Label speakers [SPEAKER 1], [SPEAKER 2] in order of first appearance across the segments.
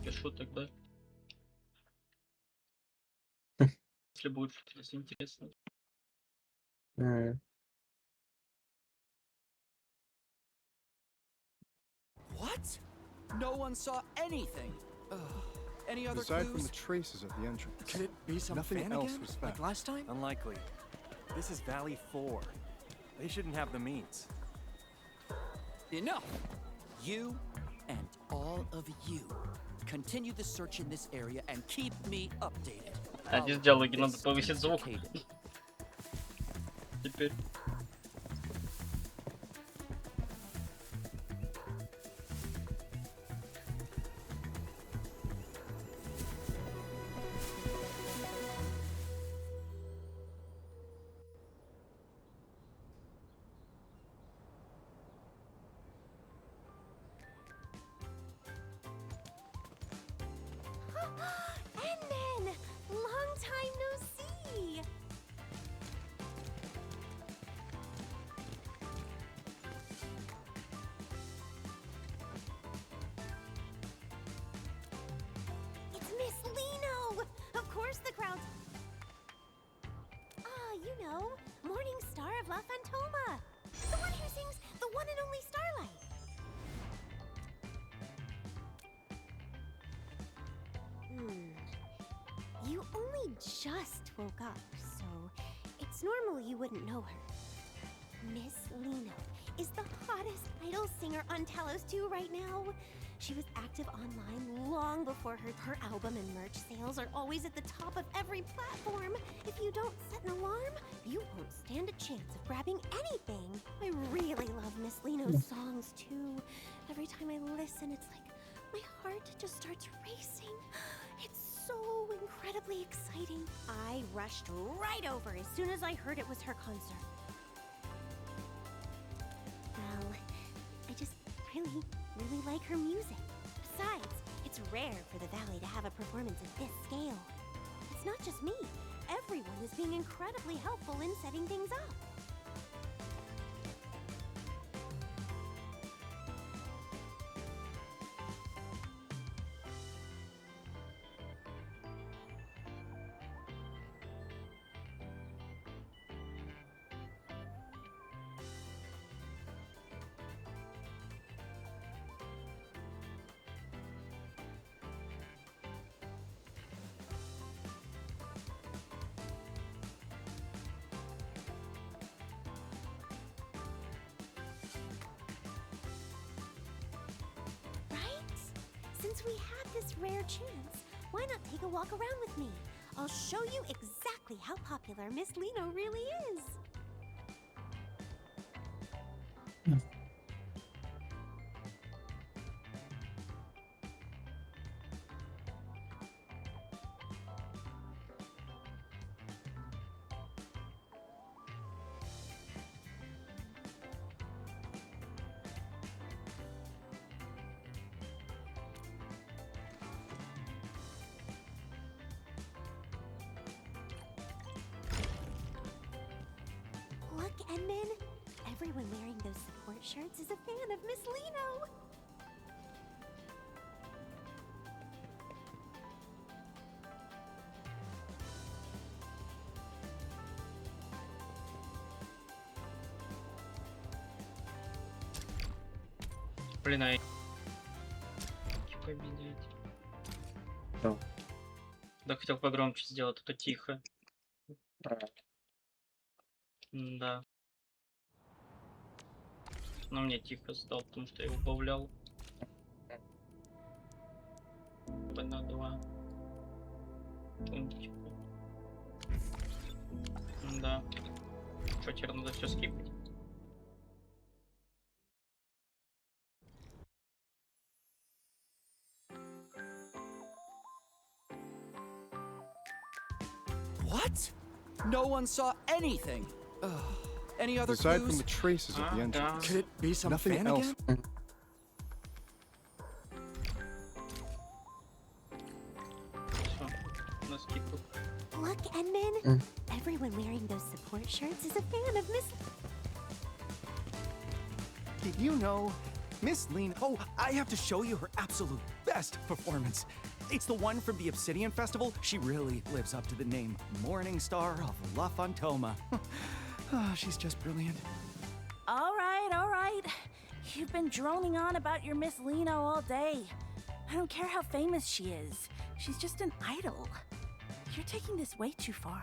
[SPEAKER 1] напишу тогда. Если будет что-то интересное.
[SPEAKER 2] What? No one saw anything. Any other
[SPEAKER 3] Aside from
[SPEAKER 2] clues?
[SPEAKER 3] the traces at the entrance,
[SPEAKER 2] Could it be some
[SPEAKER 3] nothing
[SPEAKER 2] fan
[SPEAKER 3] else
[SPEAKER 2] again,
[SPEAKER 3] was
[SPEAKER 2] like
[SPEAKER 3] found.
[SPEAKER 2] last time?
[SPEAKER 4] Unlikely. This is Valley 4. They shouldn't have the means.
[SPEAKER 2] Enough! You and all of you continue the search in this area and keep me updated.
[SPEAKER 1] А здесь диалоги надо повысить звук. Теперь.
[SPEAKER 5] Enman! Long time no see! It's Miss Lino! Of course the crowd... Ah, you know, Morning Star of La Fantoma! The one who sings The One and Only Starlight! You only just woke up, so it's normal you wouldn't know her. Miss Lino is the hottest idol singer on Talos 2 right now. She was active online long before her album and merch sales are always at the top of every platform. If you don't set an alarm, you won't stand a chance of grabbing anything. I really love Miss Lino's songs too. Every time I listen, it's like my heart just starts racing. It's so incredibly exciting. I rushed right over as soon as I heard it was her concert. Well, I just really like her music. Besides, it's rare for the Valley to have a performance of this scale. It's not just me. Everyone is being incredibly helpful in setting things up. Since we have this rare chance, why not take a walk around with me? I'll show you exactly how popular Miss Lino really is. Look, Enman! Everyone wearing those support shirts is a fan of Miss Lino!
[SPEAKER 1] Блин, а победить.
[SPEAKER 6] Что?
[SPEAKER 1] Да, хотел погромче сделать, а то тихо. Да. Но мне тихо стал, потому что я его убавлял. На 2 пунктика. Да. Что, теперь надо все скипать?
[SPEAKER 2] What? No one saw anything. Any other
[SPEAKER 3] Aside
[SPEAKER 2] clues?
[SPEAKER 3] from the traces at the entrance,
[SPEAKER 2] Could it be some
[SPEAKER 3] nothing
[SPEAKER 2] fan
[SPEAKER 3] else.
[SPEAKER 2] again?
[SPEAKER 1] Все, на скипу.
[SPEAKER 5] Look, Enman! Everyone wearing those support shirts is a fan of Miss...
[SPEAKER 4] Did you know Miss Lino? Oh, I have to show you her absolute best. best performance. It's the one from the Obsidian Festival. She really lives up to the name Morning Star of La Fantoma. She's just brilliant.
[SPEAKER 7] All right. You've been droning on about your Miss Lino all day. I don't care how famous she is. She's just an idol. You're taking this way too far.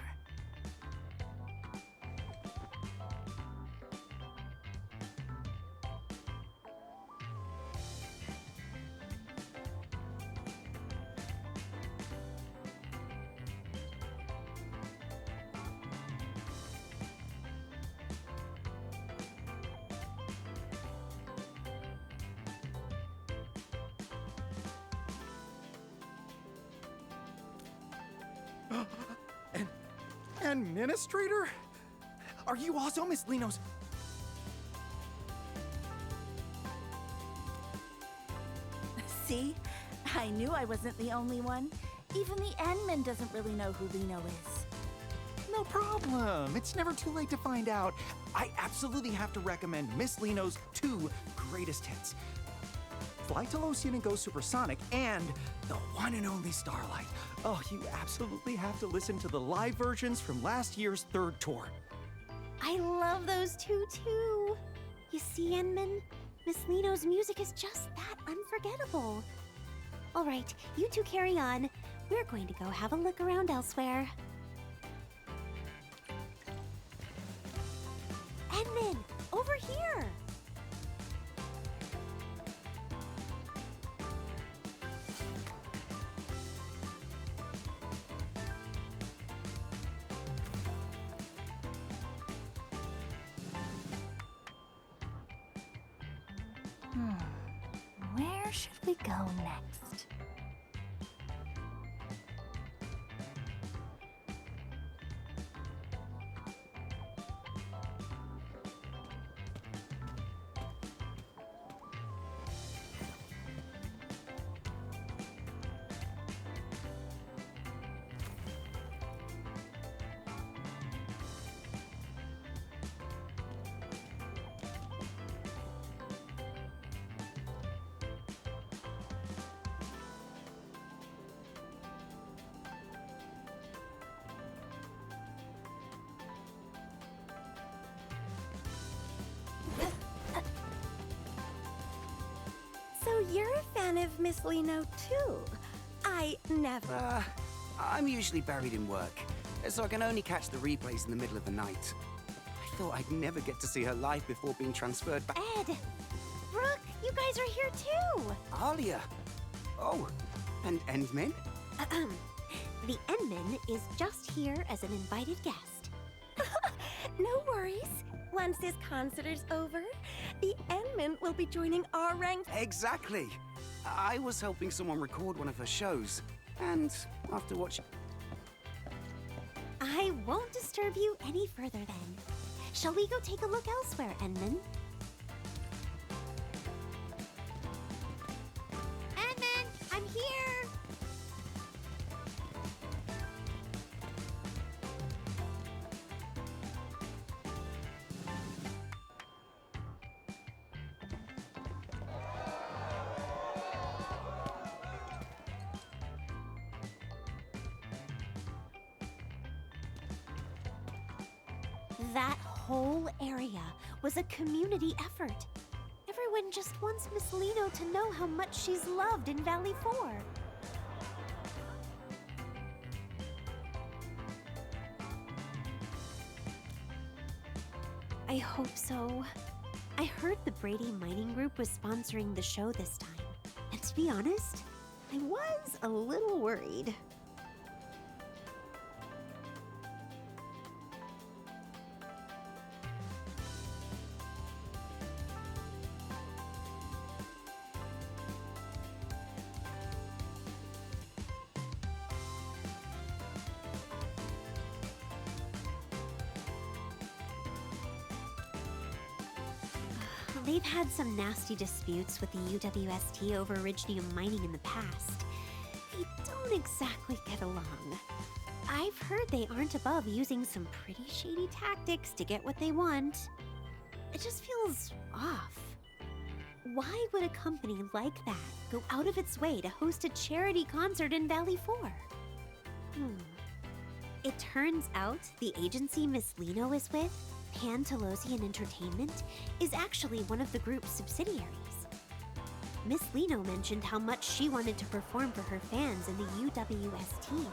[SPEAKER 4] Administrator? Are you also Miss Lino's?
[SPEAKER 7] See? I knew I wasn't the only one. Even the admin doesn't really know who Lino is.
[SPEAKER 4] No problem. It's never too late to find out. I absolutely have to recommend Miss Lino's 2 greatest hits. Fly to Lothian and Go Supersonic, and the one and only Starlight. Oh, you absolutely have to listen to the live versions from last year's 3rd tour.
[SPEAKER 5] I love those two too. You see, Enman, Miss Lino's music is just that unforgettable. All right, you two carry on. We're going to go have a look around elsewhere. Enman, over here.
[SPEAKER 7] Where should we go next?
[SPEAKER 5] So you're a fan of Miss Lino too? I never...
[SPEAKER 8] I'm usually buried in work, so I can only catch the replays in the middle of the night. I thought I'd never get to see her live before being transferred back.
[SPEAKER 5] Ed! Brooke, you guys are here too!
[SPEAKER 8] Alia! Oh, and Endmin?
[SPEAKER 5] The Enman is just here as an invited guest. No worries. Once this concert is over, the Enman will be joining our ranks.
[SPEAKER 8] Exactly. I was helping someone record one of her shows, and after watching...
[SPEAKER 5] I won't disturb you any further then. Shall we go take a look elsewhere, Enman? Enman, I'm here! That whole area was a community effort. Everyone just wants Miss Lino to know how much she's loved in Valley 4. I hope so. I heard the Brady Mining Group was sponsoring the show this time. And to be honest, I was a little worried. They've had some nasty disputes with the UWST over Iridium mining in the past. They don't exactly get along. I've heard they aren't above using some pretty shady tactics to get what they want. It just feels off. Why would a company like that go out of its way to host a charity concert in Valley 4? It turns out the agency Miss Lino is with, Pantalosian Entertainment, is actually one of the group's subsidiaries. Miss Lino mentioned how much she wanted to perform for her fans in the UWST.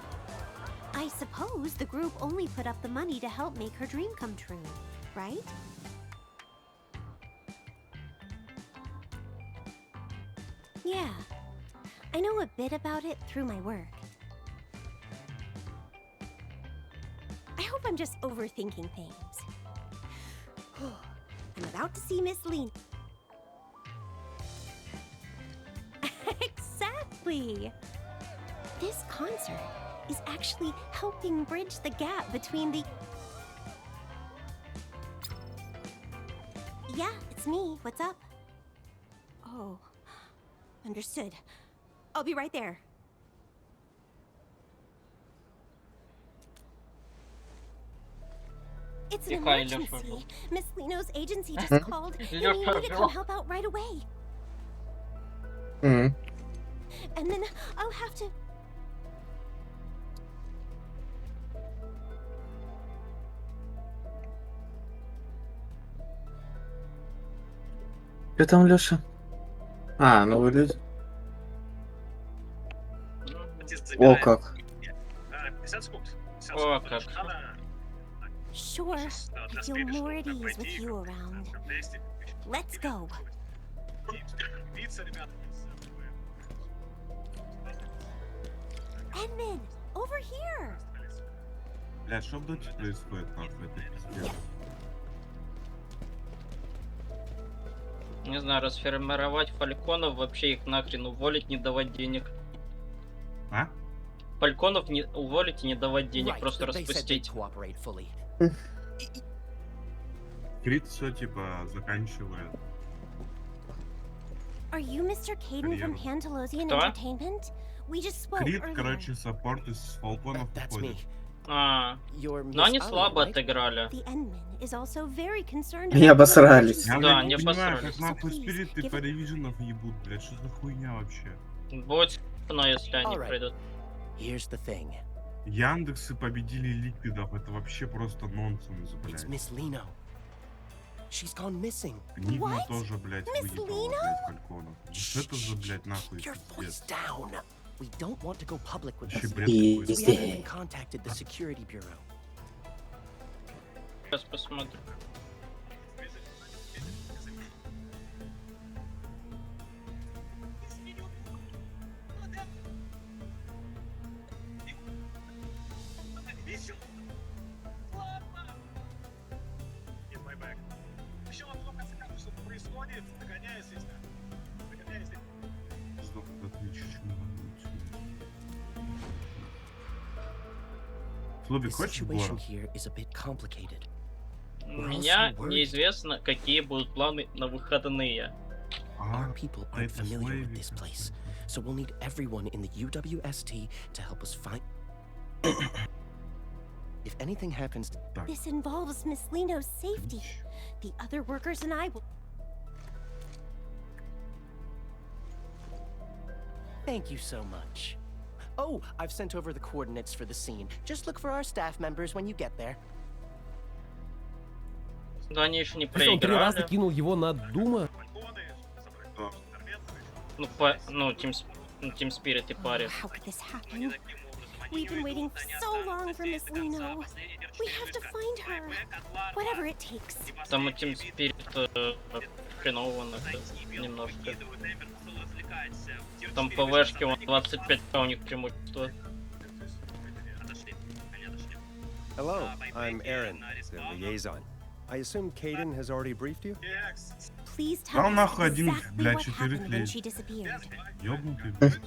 [SPEAKER 5] I suppose the group only put up the money to help make her dream come true, right? Yeah, I know a bit about it through my work. I hope I'm just overthinking things. I'm about to see Miss Lino. Exactly! This concert is actually helping bridge the gap between the... Yeah, it's me. What's up? Oh, understood. I'll be right there. It's an emergency. Miss Lino's agency just called. They need me to come help out right away. And then I'll have to...
[SPEAKER 6] Что там, Лёша? А, ну вылез. О, как.
[SPEAKER 1] О, как.
[SPEAKER 5] Sure, I feel more at ease with you around. Let's go. Edmund, over here.
[SPEAKER 9] Бля, что в доте происходит, нахуй, это пиздец.
[SPEAKER 1] Не знаю, расформировать фальконов, вообще их нахрен уволить, не давать денег.
[SPEAKER 9] А?
[SPEAKER 1] Фальконов не уволить и не давать денег, просто распустить.
[SPEAKER 9] Крит все типа заканчивает.
[SPEAKER 5] Are you Mr. Caden from Pantalosian
[SPEAKER 1] Кто?
[SPEAKER 5] Entertainment? We just spoke
[SPEAKER 9] Крит,
[SPEAKER 5] earlier.
[SPEAKER 9] короче, саппорт из фалконов уходит.
[SPEAKER 1] А, но они слабо отыграли.
[SPEAKER 5] The Endman is also very concerned
[SPEAKER 6] Не
[SPEAKER 5] about
[SPEAKER 6] обосрались.
[SPEAKER 9] Я,
[SPEAKER 1] Да,
[SPEAKER 9] блядь,
[SPEAKER 1] не
[SPEAKER 9] не понимаю,
[SPEAKER 1] обосрались.
[SPEAKER 9] как нахуй спириты по ревизионов ебут, блядь, что за хуйня вообще?
[SPEAKER 1] Будет но если они
[SPEAKER 2] Alright.
[SPEAKER 1] пройдут.
[SPEAKER 2] Here's the thing.
[SPEAKER 9] Яндексы победили ликвидов, это вообще просто нонсенс,
[SPEAKER 2] It's
[SPEAKER 9] блядь.
[SPEAKER 2] Miss Lino. She's gone missing.
[SPEAKER 9] Нигма
[SPEAKER 5] What?
[SPEAKER 9] тоже, блядь,
[SPEAKER 5] Miss
[SPEAKER 9] выебала,
[SPEAKER 5] Lino?
[SPEAKER 9] блядь, фальконов. Что это за, блядь, нахуй
[SPEAKER 2] Keep your voice
[SPEAKER 9] пиздец?
[SPEAKER 2] down. We don't want to go public with
[SPEAKER 9] Вообще
[SPEAKER 2] this.
[SPEAKER 9] бред
[SPEAKER 6] И
[SPEAKER 9] какой-то.
[SPEAKER 2] We haven't even contacted the security bureau.
[SPEAKER 1] Сейчас посмотрим.
[SPEAKER 9] Сдох этот Твич, чему
[SPEAKER 2] The
[SPEAKER 9] Слубик, хочешь
[SPEAKER 2] situation
[SPEAKER 9] город?
[SPEAKER 2] here is a bit complicated.
[SPEAKER 1] У меня неизвестно, какие будут планы на выходные.
[SPEAKER 2] Our people aren't
[SPEAKER 9] это
[SPEAKER 2] familiar with this
[SPEAKER 9] славик,
[SPEAKER 2] place, so we'll need everyone in the UWST to help us find. If anything happens,
[SPEAKER 5] This involves Miss Lino's safety. The other workers and I will...
[SPEAKER 2] thank you so much. Oh, I've sent over the coordinates for the scene. Just look for our staff members when you get there.
[SPEAKER 1] Но они еще не
[SPEAKER 10] То есть он 3 раза
[SPEAKER 1] проиграли.
[SPEAKER 10] кинул его на Дума?
[SPEAKER 1] Ну, Team Spirit и паре.
[SPEAKER 5] How could this happen? We've been waiting so long for Miss Lino. We have to find her. Whatever it takes.
[SPEAKER 1] Там у Team Spirit хреново немножко. Там по вешке вон 25 у них преимущество.
[SPEAKER 11] Hello, I'm Aaron, the liaison. I assume Caden has already briefed you?
[SPEAKER 5] Please tell
[SPEAKER 9] Да
[SPEAKER 5] us
[SPEAKER 9] нахуй один,
[SPEAKER 5] exactly
[SPEAKER 9] блядь,
[SPEAKER 5] what
[SPEAKER 9] 4
[SPEAKER 5] happened when
[SPEAKER 9] лет.
[SPEAKER 5] she disappeared.
[SPEAKER 9] Ёбнутый, блядь.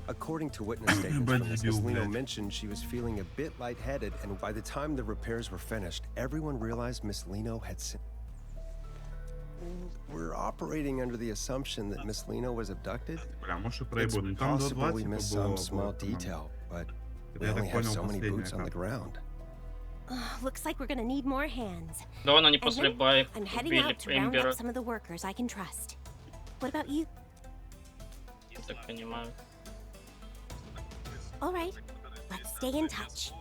[SPEAKER 11] According to witness statements,
[SPEAKER 9] Блядь,
[SPEAKER 11] Miss
[SPEAKER 9] дебил,
[SPEAKER 11] Lino
[SPEAKER 9] блядь.
[SPEAKER 11] mentioned she was feeling a bit lightheaded, and by the time the repairs were finished, everyone realized Miss Lino had We're operating under the assumption that Miss Lino was abducted.
[SPEAKER 9] Бля, может и
[SPEAKER 11] It's
[SPEAKER 9] проебут. Ну там до
[SPEAKER 11] possible
[SPEAKER 9] 2
[SPEAKER 11] we
[SPEAKER 9] типа
[SPEAKER 11] missed
[SPEAKER 9] было.
[SPEAKER 11] some small detail, but we
[SPEAKER 9] Я
[SPEAKER 11] only
[SPEAKER 9] так
[SPEAKER 11] have
[SPEAKER 9] понял,
[SPEAKER 11] so many
[SPEAKER 9] последняя
[SPEAKER 11] boots on the
[SPEAKER 9] карта.
[SPEAKER 11] ground.
[SPEAKER 5] Looks like we're gonna need more hands.
[SPEAKER 1] Да вон они после
[SPEAKER 5] Edmund,
[SPEAKER 1] бая
[SPEAKER 5] I'm heading
[SPEAKER 1] убили
[SPEAKER 5] out to round
[SPEAKER 1] Эмбера.
[SPEAKER 5] up some of the workers I can trust. What about you?
[SPEAKER 1] Я так понимаю.
[SPEAKER 5] All right, let's stay in touch.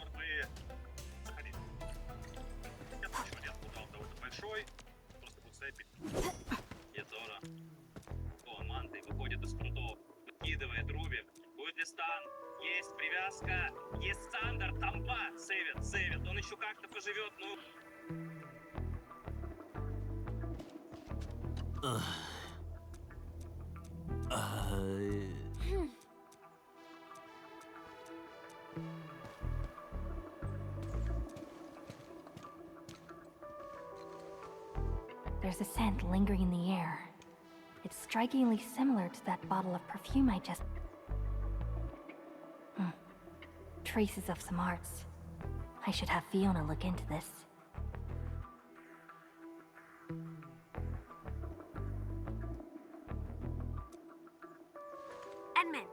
[SPEAKER 10] Команды выходит из прудов, выкидывает Руби. Будет ли стан? Есть привязка, есть Сандер, тампа. Сейвит. Он еще как-то поживет, ну...
[SPEAKER 12] There's a scent lingering in the air. It's strikingly similar to that bottle of perfume I just... Traces of some arts. I should have Fiona look into this.
[SPEAKER 13] Edmund,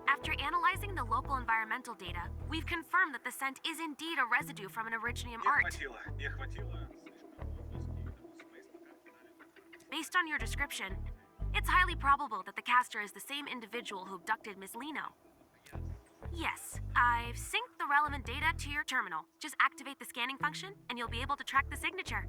[SPEAKER 13] after analyzing the local environmental data, we've confirmed that the scent is indeed a residue from an Originium art. Based on your description, it's highly probable that the caster is the same individual who abducted Miss Lino. Yes, I've synced the relevant data to your terminal. Just activate the scanning function, and you'll be able to track the signature.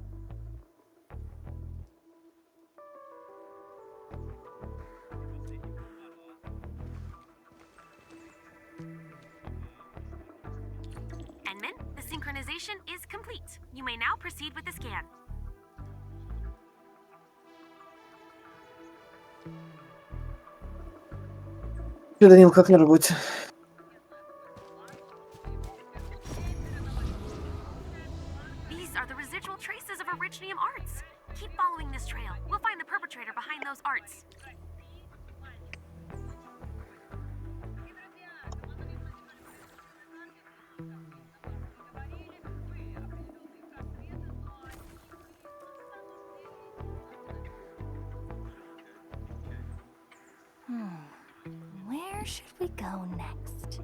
[SPEAKER 13] Edmund, the synchronization is complete. You may now proceed with the scan.
[SPEAKER 6] Данил, как на работе?
[SPEAKER 13] These are the residual traces of Originium arts. Keep following this trail. We'll find the perpetrator behind those arts.
[SPEAKER 12] Where should we go next?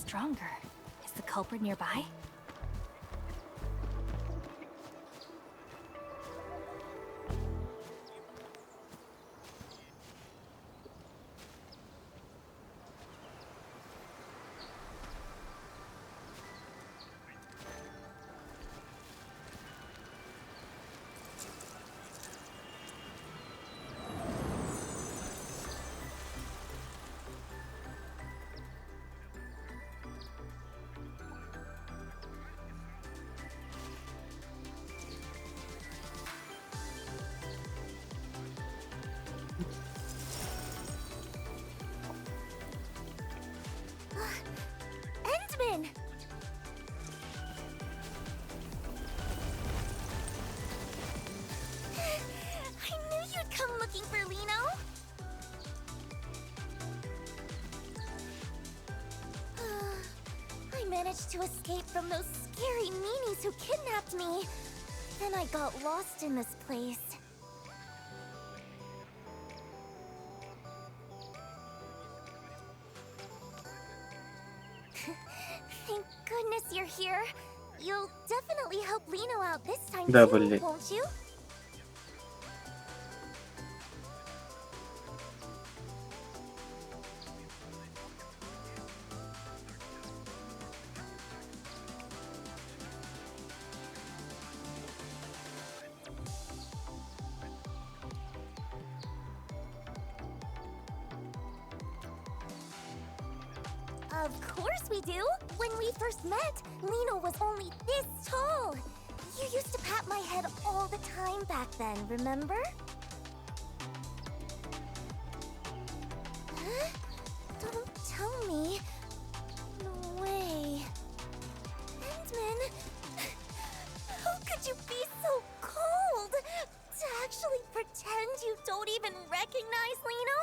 [SPEAKER 12] Stronger. Is the culprit nearby?
[SPEAKER 5] Endman! I knew you'd come looking for Lino! I managed to escape from those scary meanies who kidnapped me. Then I got lost in this place. Thank goodness you're here. You'll definitely help Lino out this time too, won't you? Of course we do! When we first met, Lino was only this tall! You used to pat my head all the time back then, remember? Huh? could you be so cold? To actually pretend you don't even recognize Lino?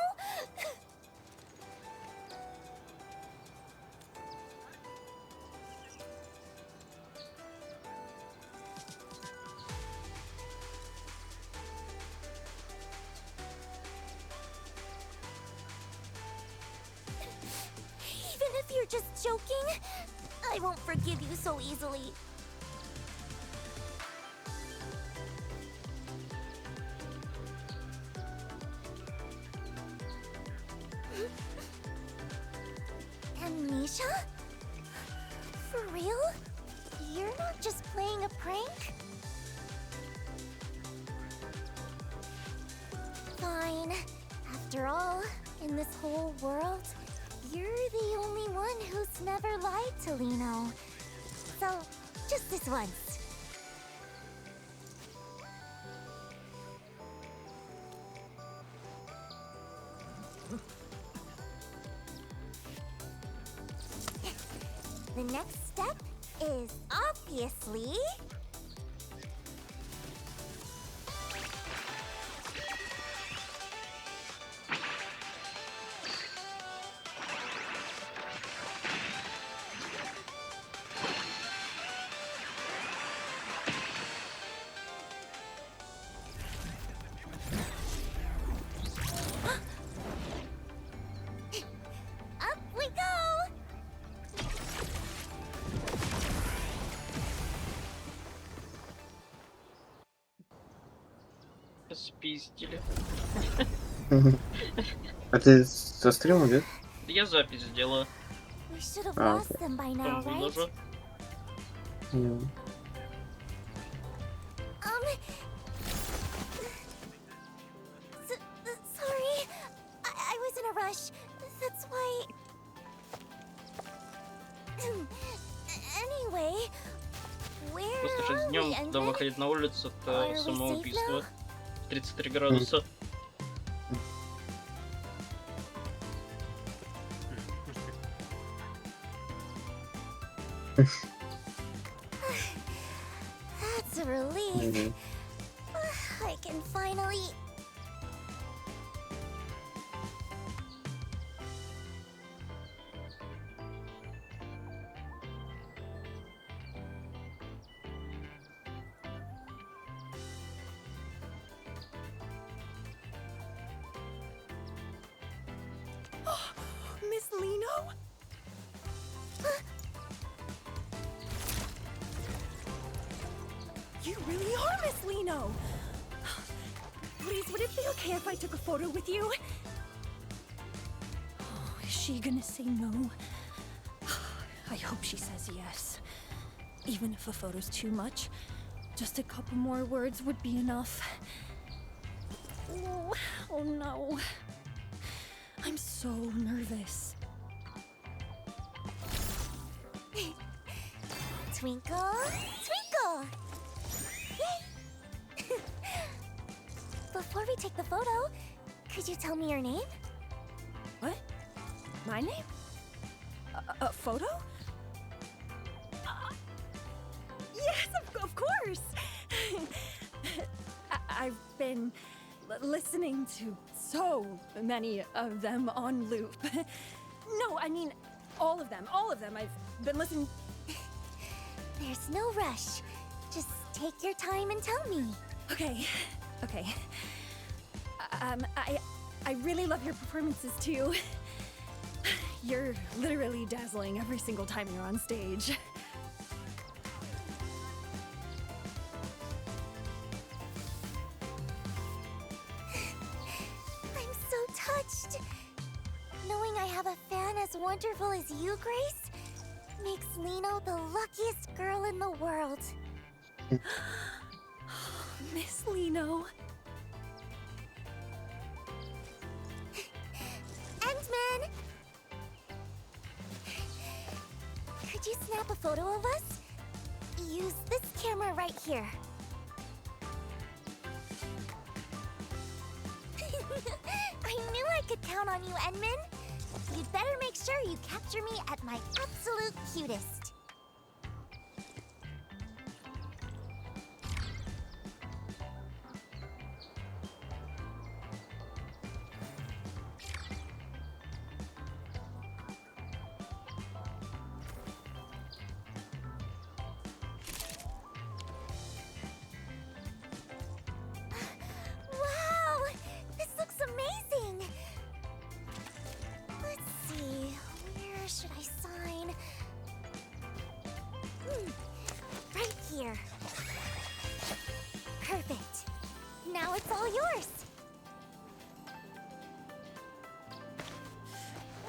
[SPEAKER 5] Even if you're just joking, I won't forgive you so easily. Amnesia? For real? You're not just playing a prank? Fine. After all, in this whole world, you're the only one who's never lied to Lino. So, just this once. The next step is obviously... Up we go!
[SPEAKER 1] Спиздили.
[SPEAKER 6] А ты со стримом, нет?
[SPEAKER 1] Я запись сделала.
[SPEAKER 5] We should have
[SPEAKER 6] Ah,
[SPEAKER 5] lost them by now,
[SPEAKER 1] Там
[SPEAKER 5] right?
[SPEAKER 1] выложу.
[SPEAKER 5] Sorry. I was in a rush. That's why... Anyway, where
[SPEAKER 1] Просто же
[SPEAKER 5] are we,
[SPEAKER 1] днем, когда
[SPEAKER 5] Enfield?
[SPEAKER 1] выходить на улицу,
[SPEAKER 5] Are we
[SPEAKER 1] это
[SPEAKER 5] safe
[SPEAKER 1] самоубийство.
[SPEAKER 5] now?
[SPEAKER 1] 33 градуса.
[SPEAKER 5] That's a relief. I can finally...
[SPEAKER 7] Miss Lino? You really are Miss Lino! Please, would it be okay if I took a photo with you? Oh, is she gonna say no? I hope she says yes. Even if a photo's too much, just a couple more words would be enough. Oh no. I'm so nervous.
[SPEAKER 5] Twinkle, twinkle! Yay! Before we take the photo, could you tell me your name?
[SPEAKER 7] What? My name? A photo? Yes, of course! I've been listening to so many of them on loop. No, I mean, all of them. I've been listening.
[SPEAKER 5] There's no rush. Just take your time and tell me.
[SPEAKER 7] Okay. I really love your performances too. You're literally dazzling every single time you're on stage.
[SPEAKER 5] I'm so touched. Knowing I have a fan as wonderful as you, Grace, makes Lino the luckiest girl in the world.
[SPEAKER 7] Miss Lino.
[SPEAKER 5] Endman! Could you snap a photo of us? Use this camera right here. I knew I could count on you, Endman. You'd better make sure you capture me at my absolute cutest. all yours.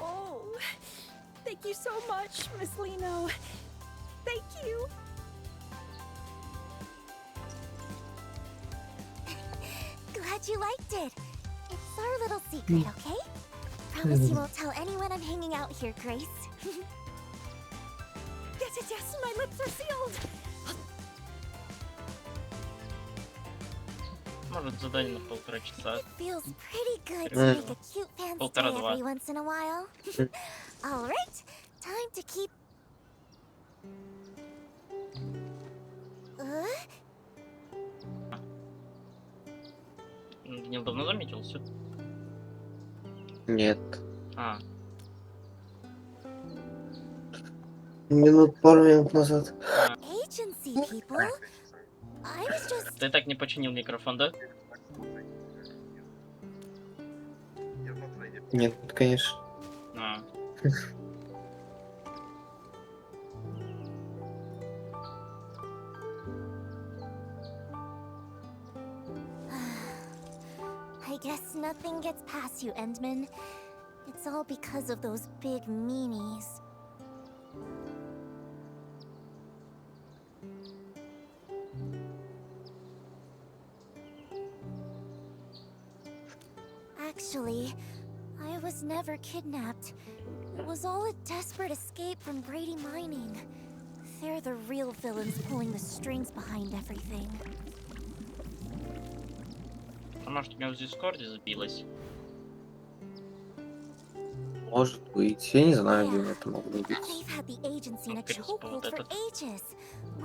[SPEAKER 7] Oh, thank you so much, Miss Lino. Thank you.
[SPEAKER 5] Glad you liked it. It's our little secret, okay? Promise you won't tell anyone I'm hanging out here, Grace.
[SPEAKER 7] Yes, my lips are sealed.
[SPEAKER 1] Может, задание на 1,5 часа.
[SPEAKER 5] It feels pretty good to make a cute fan's day
[SPEAKER 1] 1,5-2.
[SPEAKER 5] every once in a while. All right, time to keep.
[SPEAKER 1] Гнев давно заметился?
[SPEAKER 6] Нет.
[SPEAKER 1] А,
[SPEAKER 6] Пару минут назад.
[SPEAKER 5] Agency people. I was just.
[SPEAKER 1] ты так не починил микрофон, да?
[SPEAKER 6] Нет, конечно.
[SPEAKER 1] А.
[SPEAKER 5] I guess nothing gets past you, Endman. It's all because of those big meanies. Actually, I was never kidnapped. It was all a desperate escape from Brady Mining. They're the real villains pulling the strings behind everything.
[SPEAKER 1] А может, у меня в Дискорде забилось?
[SPEAKER 6] Может быть. Я не знаю, где это могло быть.
[SPEAKER 5] They've had the agency in a chokehold for ages.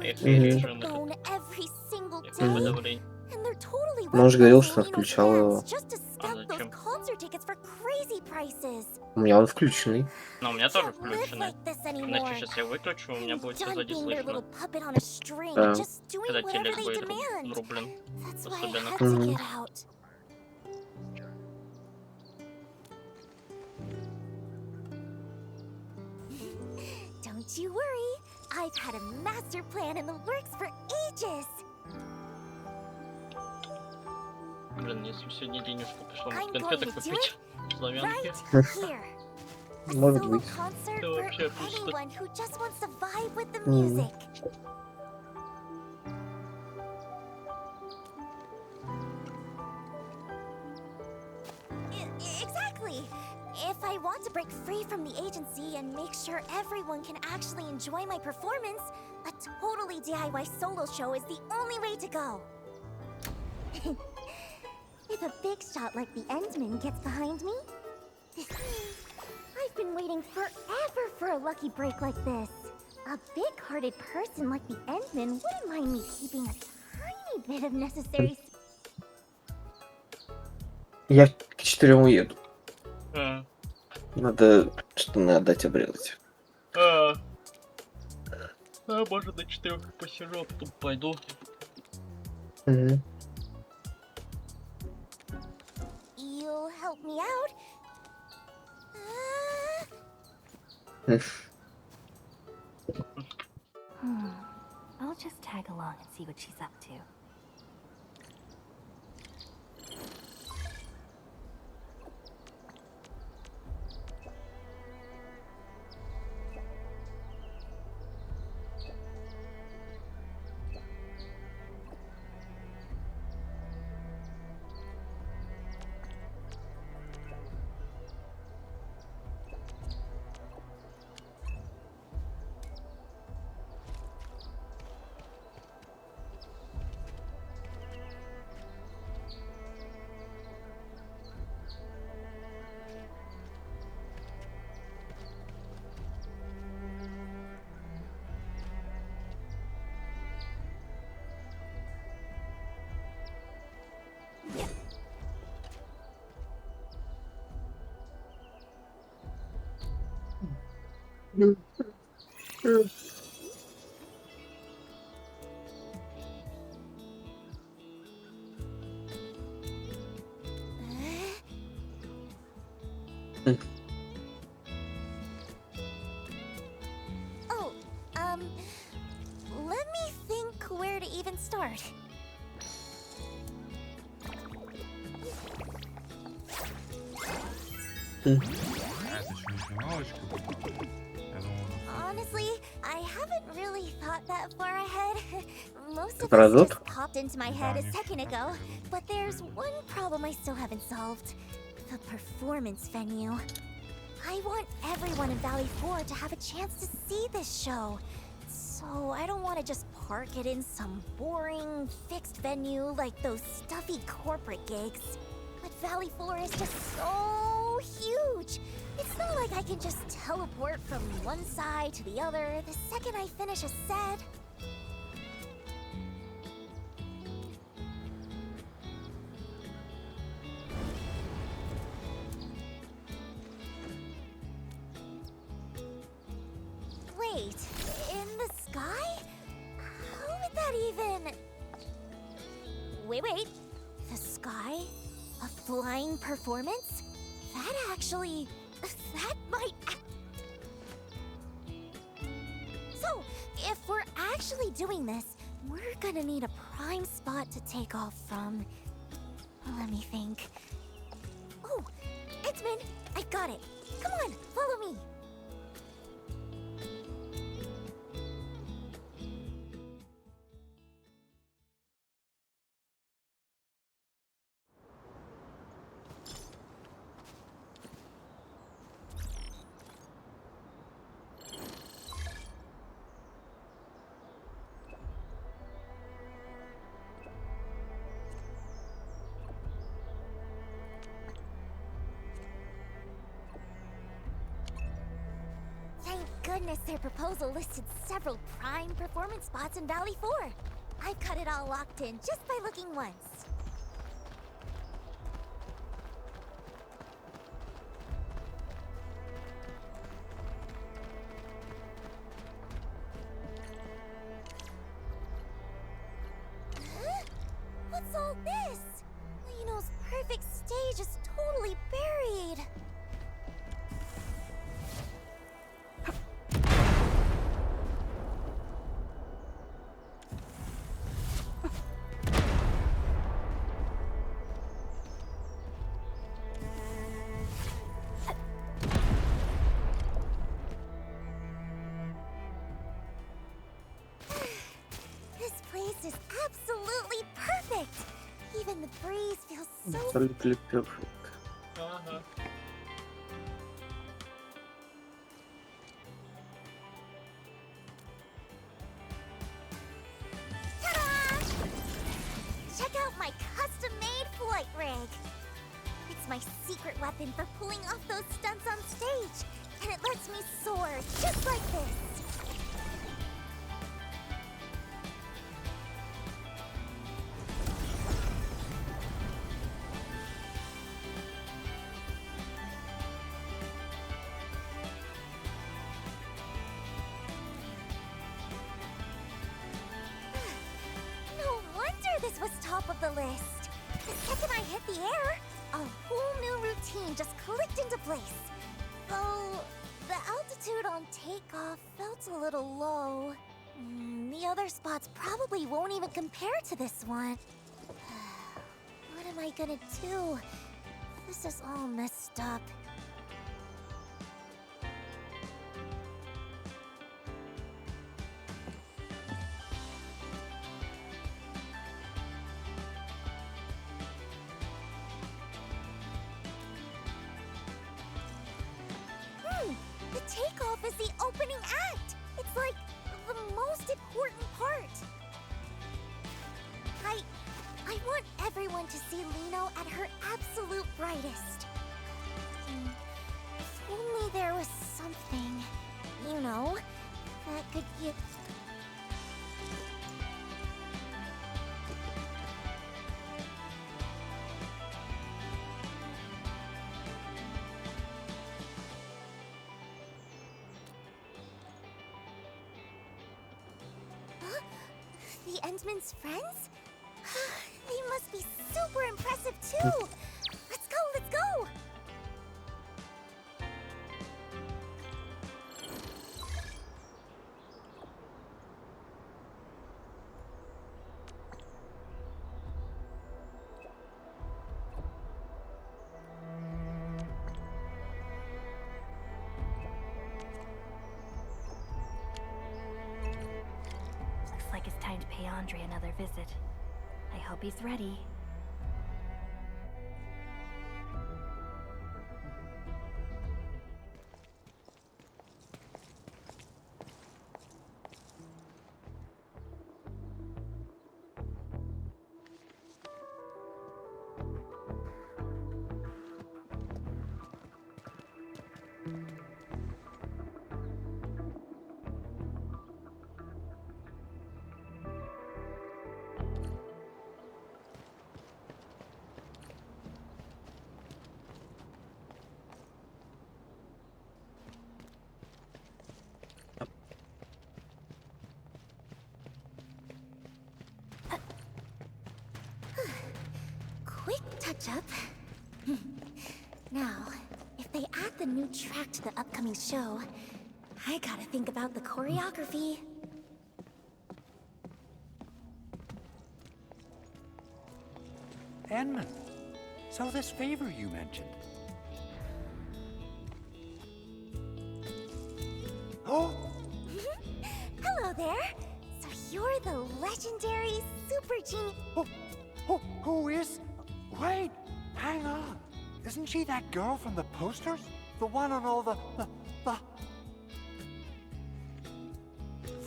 [SPEAKER 1] Эх,
[SPEAKER 5] Working to
[SPEAKER 1] режим
[SPEAKER 5] the
[SPEAKER 1] этот.
[SPEAKER 5] bone every single
[SPEAKER 1] Какое
[SPEAKER 5] day.
[SPEAKER 1] давление.
[SPEAKER 5] And they're totally
[SPEAKER 6] Ну, он же
[SPEAKER 5] running
[SPEAKER 6] говорил,
[SPEAKER 5] off
[SPEAKER 6] что
[SPEAKER 5] Lino's
[SPEAKER 6] включал
[SPEAKER 5] hands
[SPEAKER 6] его.
[SPEAKER 5] just to scalp those
[SPEAKER 1] зачем?
[SPEAKER 5] concert tickets for crazy prices.
[SPEAKER 6] У меня он включенный.
[SPEAKER 1] Но у меня тоже
[SPEAKER 5] Can't live
[SPEAKER 1] включено.
[SPEAKER 5] like this
[SPEAKER 1] Иначе
[SPEAKER 5] anymore.
[SPEAKER 1] сейчас я выключу, у меня будет все
[SPEAKER 5] Done
[SPEAKER 1] сзади
[SPEAKER 5] being their
[SPEAKER 1] слышно.
[SPEAKER 5] little puppet on a string,
[SPEAKER 6] Да.
[SPEAKER 5] just doing
[SPEAKER 1] Когда
[SPEAKER 5] whatever
[SPEAKER 1] телек
[SPEAKER 5] they
[SPEAKER 1] будет
[SPEAKER 5] demand.
[SPEAKER 1] врублен.
[SPEAKER 5] That's why I
[SPEAKER 1] Особенно.
[SPEAKER 5] had to get out. Don't you worry. I've had a master plan in the works for ages.
[SPEAKER 1] Блин, если бы сегодня денежку пришло,
[SPEAKER 5] I'm
[SPEAKER 1] может,
[SPEAKER 5] going
[SPEAKER 1] конфеток
[SPEAKER 5] to do
[SPEAKER 1] купить? Славянки.
[SPEAKER 5] Right here. A
[SPEAKER 6] Может
[SPEAKER 5] solo
[SPEAKER 6] быть.
[SPEAKER 5] concert
[SPEAKER 1] Да
[SPEAKER 5] for
[SPEAKER 1] вообще просто.
[SPEAKER 5] anyone who just wants to vibe with the music. Exactly. If I want to break free from the agency and make sure everyone can actually enjoy my performance, a totally DIY solo show is the only way to go. If a big shot like the Endman gets behind me, I've been waiting forever for a lucky break like this. A big-hearted person like the Endman wouldn't mind me keeping a tiny bit of necessary.
[SPEAKER 6] Я к 4 уеду.
[SPEAKER 1] А,
[SPEAKER 6] Надо что надо дать обрезать.
[SPEAKER 1] может, до 4 посижу, а потом пойду.
[SPEAKER 6] Мгм.
[SPEAKER 5] You'll help me out?
[SPEAKER 12] I'll just tag along and see what she's up to.
[SPEAKER 5] Oh, let me think where to even start.
[SPEAKER 9] А, это еще не финалочка была. Я думал,
[SPEAKER 5] Honestly, I haven't really thought that far ahead. Most of
[SPEAKER 6] Про
[SPEAKER 5] this
[SPEAKER 6] зод?
[SPEAKER 5] just popped into my head a second ago. But there's one problem I still haven't solved. The performance venue. I want everyone in Valley 4 to have a chance to see this show. So I don't want to just park it in some boring, fixed venue like those stuffy corporate gigs. But Valley 4 is just so huge. It's not like I can just teleport from one side to the other the second I finish a set. Wait, in the sky? How would that even... Wait. The sky? A flying performance? That actually... That might... So, if we're actually doing this, we're gonna need a prime spot to take off from. Let me think. Oh, Edmund, I got it. Come on, follow me. Thank goodness their proposal listed several prime performance spots in Valley 4. I've got it all locked in just by looking once. Huh? What's all this? Liino's perfect stage is totally buried. This place is absolutely perfect. Even the breeze feels so...
[SPEAKER 6] Absolutely perfect.
[SPEAKER 1] Ага.
[SPEAKER 5] Ta-da! Check out my custom-made flight rig. It's my secret weapon for pulling off those stunts on stage, and it lets me soar just like this. No wonder this was top of the list. The second I hit the air, a whole new routine just clicked into place. Though the altitude on takeoff felt a little low. The other spots probably won't even compare to this one. What am I gonna do? This is all messed up. The takeoff is the opening act. It's like the most important part. I want everyone to see Liino at her absolute brightest. If only there was something, you know, that could get... Huh? The Endman's friends? They must be super impressive too! Let's go, let's go!
[SPEAKER 12] like it's time to pay Andre another visit. I hope he's ready.
[SPEAKER 5] Quick touch-up. Now, if they add the new track to the upcoming show, I gotta think about the choreography.
[SPEAKER 4] Enman, so this favor you mentioned. Oh!
[SPEAKER 5] Hello there. So you're the legendary super genius.
[SPEAKER 4] Who is? Wait, hang on. Isn't she that girl from the posters? The one on all the...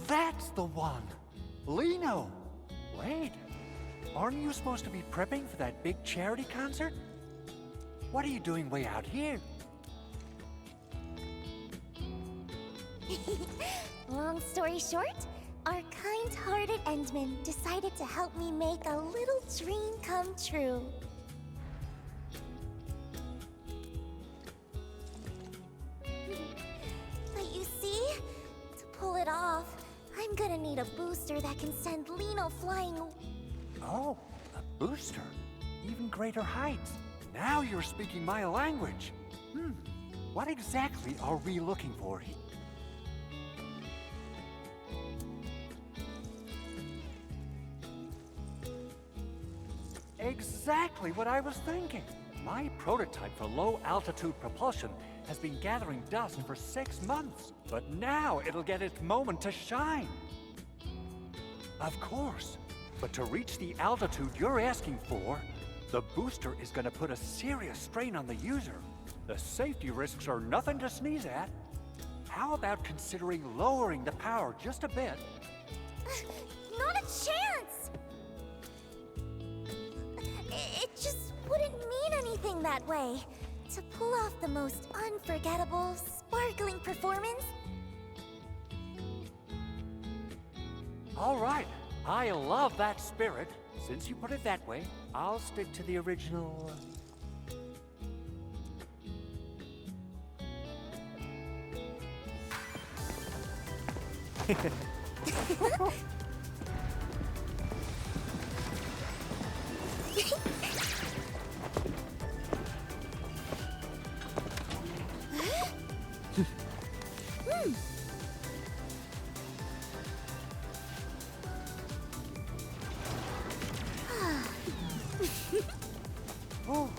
[SPEAKER 4] That's the one! Liino! Wait, aren't you supposed to be prepping for that big charity concert? What are you doing way out here?
[SPEAKER 5] Long story short, our kind-hearted Endman decided to help me make a little dream come true. But you see, to pull it off, I'm gonna need a booster that can send Liino flying.
[SPEAKER 4] Oh, a booster. Even greater heights. Now you're speaking my language. What exactly are we looking for here? Exactly what I was thinking. My prototype for low-altitude propulsion has been gathering dust for 6 months, but now it'll get its moment to shine. Of course, but to reach the altitude you're asking for, the booster is going to put a serious strain on the user. The safety risks are nothing to sneeze at. How about considering lowering the power just a bit?
[SPEAKER 5] Not a chance! It just wouldn't mean anything that way. To pull off the most unforgettable, sparkling performance.
[SPEAKER 4] All right, I love that spirit. Since you put it that way, I'll stick to the original... Oh.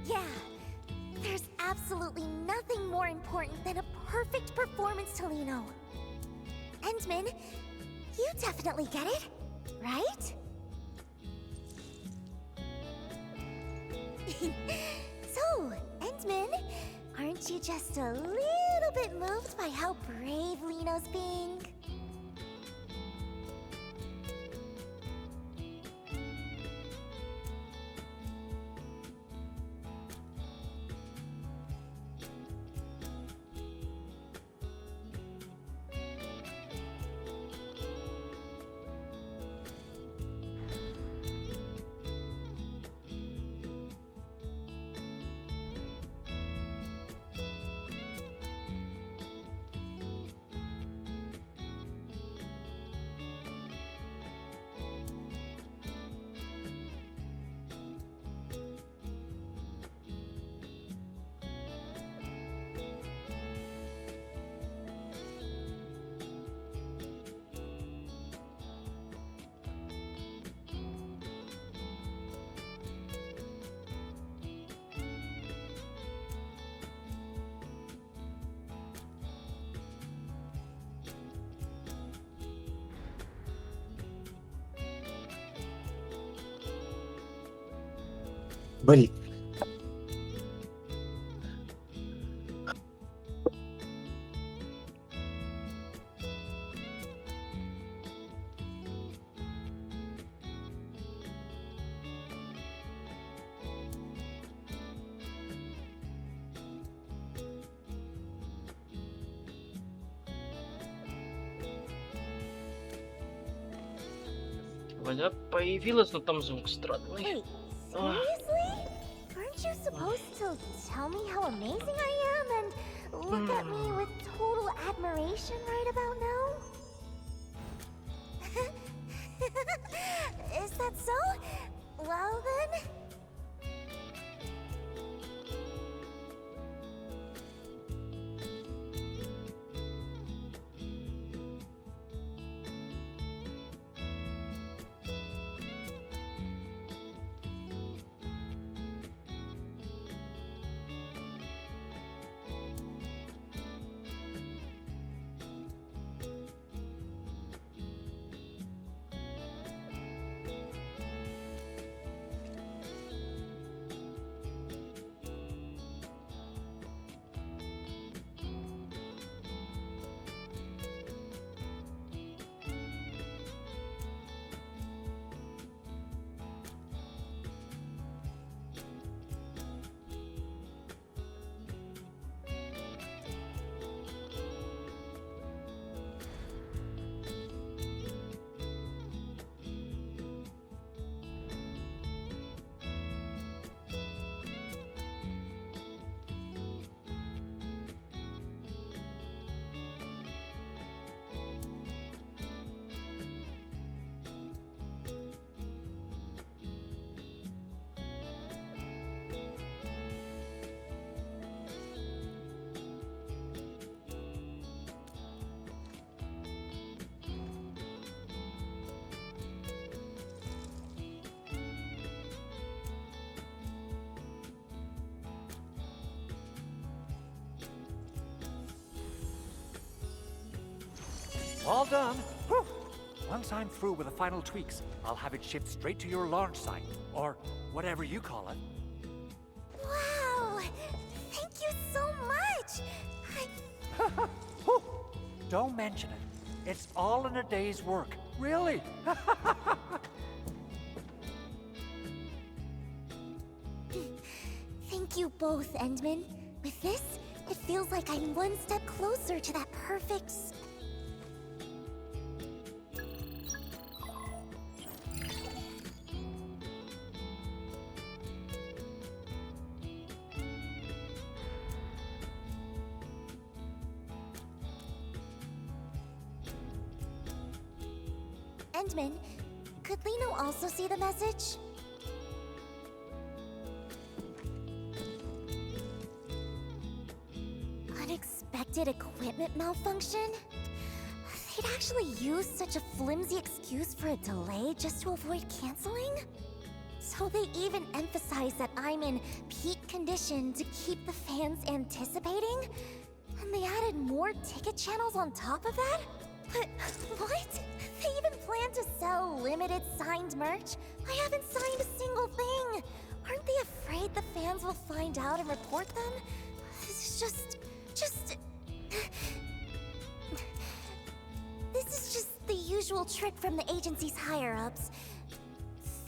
[SPEAKER 5] Yeah, there's absolutely nothing more important than a perfect performance to Liino. Endman, you definitely get it, right? So, Endman, aren't you just a little bit moved by how brave Liino's being?
[SPEAKER 6] Блин.
[SPEAKER 1] Вода появилась, но там звук странный.
[SPEAKER 5] Wait, seriously? Aren't you supposed to tell me how amazing I am and look at me with total admiration right about now? Is that so? Well then...
[SPEAKER 4] All done. Whew. Once I'm through with the final tweaks, I'll have it shipped straight to your launch site, or whatever you call it.
[SPEAKER 5] Wow! Thank you so much!
[SPEAKER 4] Whew. Don't mention it. It's all in a day's work. Really?
[SPEAKER 5] Thank you both, Endman. With this, it feels like I'm one step closer to that perfect... Endman, could Lino also see the message? Unexpected equipment malfunction? They'd actually use such a flimsy excuse for a delay just to avoid canceling? So they even emphasize that I'm in peak condition to keep the fans anticipating? And they added more ticket channels on top of that? But what? They even plan to sell limited signed merch? I haven't signed a single thing! Aren't they afraid the fans will find out and report them? This is just... This is just the usual trick from the agency's higher-ups.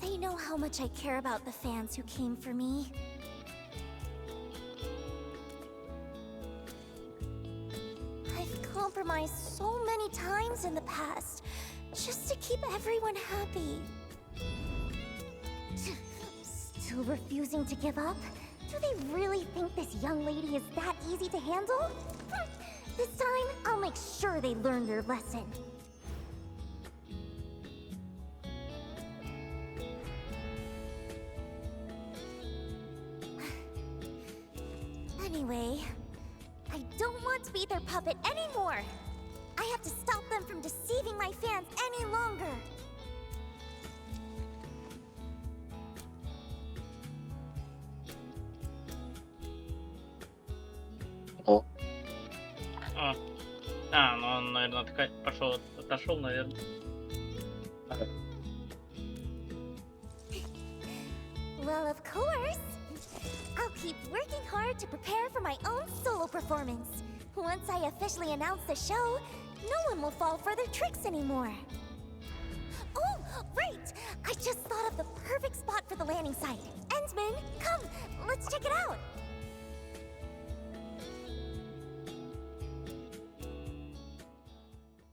[SPEAKER 5] They know how much I care about the fans who came for me. I've compromised so many times in the past, just to keep everyone happy. Still refusing to give up? Do they really think this young lady is that easy to handle? This time, I'll make sure they learn their lesson. Anyway, I don't want to be their puppet anymore. I have to stop them from deceiving my fans any longer.
[SPEAKER 6] О.
[SPEAKER 1] Ну он, наверное, пошел, отошел, наверное.
[SPEAKER 5] Well, of course. keep working hard to prepare for my own solo performance. Once I officially announce the show, no one will fall for their tricks anymore. Oh, right! I just thought of the perfect spot for the landing site. Endsman, come, let's check it out.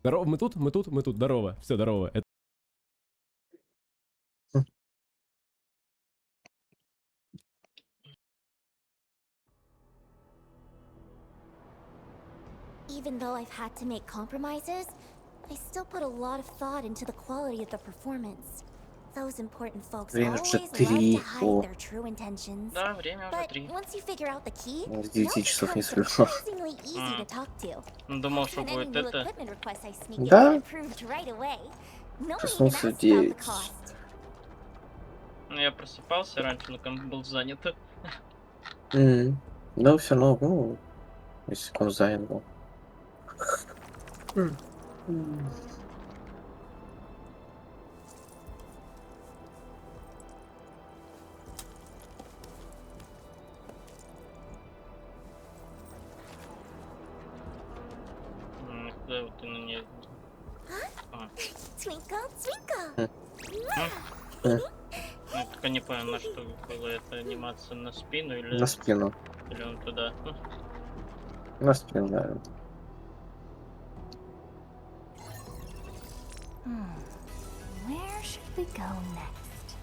[SPEAKER 14] Здорово, мы тут, здорово. Все, здорово.
[SPEAKER 5] Even though I've had to make compromises, I still put a lot of thought into the quality of the performance. Those important folks
[SPEAKER 6] Время
[SPEAKER 5] always
[SPEAKER 6] уже
[SPEAKER 5] love
[SPEAKER 6] 3
[SPEAKER 5] to hide
[SPEAKER 6] по...
[SPEAKER 5] their true intentions.
[SPEAKER 1] Да, время уже
[SPEAKER 5] But
[SPEAKER 1] 3.
[SPEAKER 5] once you figure out the key,
[SPEAKER 6] С 9 часов не сплю.
[SPEAKER 5] surprisingly easy to talk to.
[SPEAKER 1] Думал, что
[SPEAKER 5] And any
[SPEAKER 1] будет
[SPEAKER 5] new
[SPEAKER 1] это.
[SPEAKER 5] equipment requests I sneak in
[SPEAKER 6] Да.
[SPEAKER 5] get approved right away. No one even
[SPEAKER 6] Проснулся в
[SPEAKER 5] asks about the
[SPEAKER 6] 9.
[SPEAKER 5] cost.
[SPEAKER 1] Ну, я просыпался раньше, но комп был занят.
[SPEAKER 6] Но все равно, ну, если он занят был.
[SPEAKER 1] Да, вот ты на ней.
[SPEAKER 5] Twinkle, twinkle.
[SPEAKER 1] Я только не понял, на что было это анимация, на спину или...
[SPEAKER 6] На спину.
[SPEAKER 1] Или он туда.
[SPEAKER 6] На спину, наверное.
[SPEAKER 12] Where should we go next?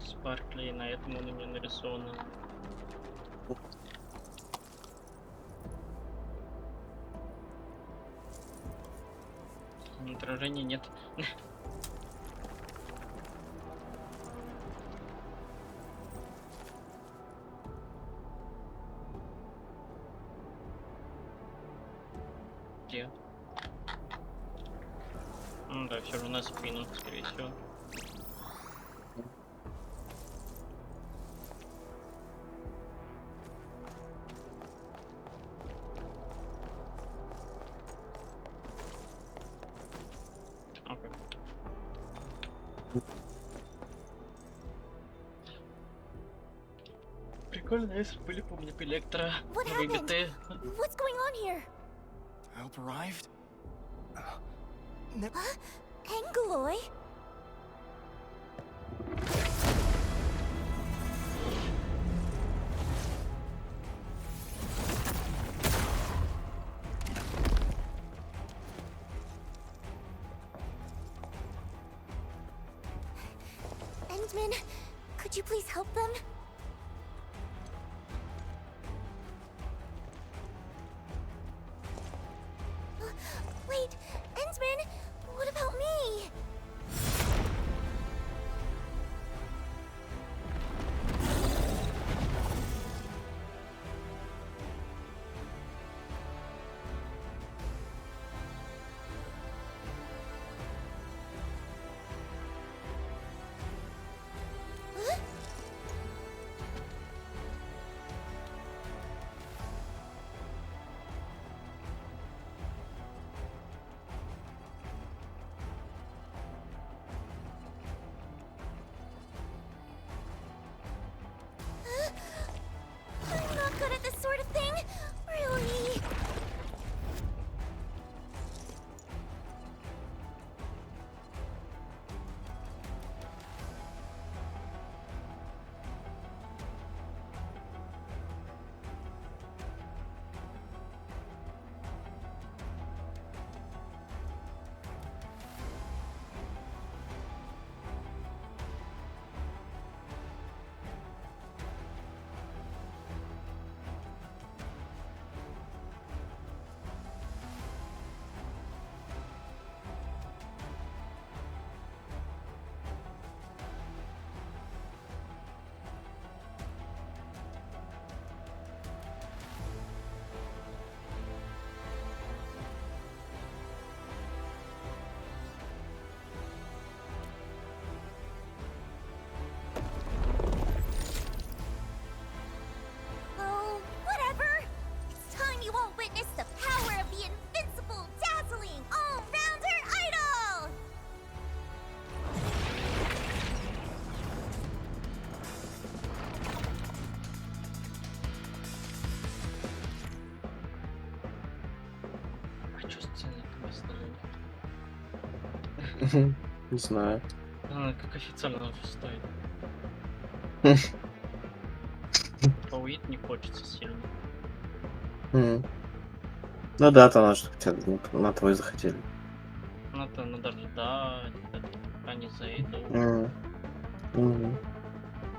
[SPEAKER 1] Спаркли, на этом он у меня нарисован. Отражений нет. Где? Ну да, все равно на спину, скорее всего. Прикольно, если были, помню, электро выбитые.
[SPEAKER 5] What's going on here?
[SPEAKER 4] Help arrived?
[SPEAKER 5] Angeloy? Endman, could you please help them? Wait, Endman, what about me?
[SPEAKER 1] Что с ценником остальными?
[SPEAKER 6] Не знаю.
[SPEAKER 1] Она как официально уже стоит. Пауит не хочется сильно.
[SPEAKER 6] Ну да, то надо, чтобы тебя на твой захотели.
[SPEAKER 1] Надо ждать, пока не зайду.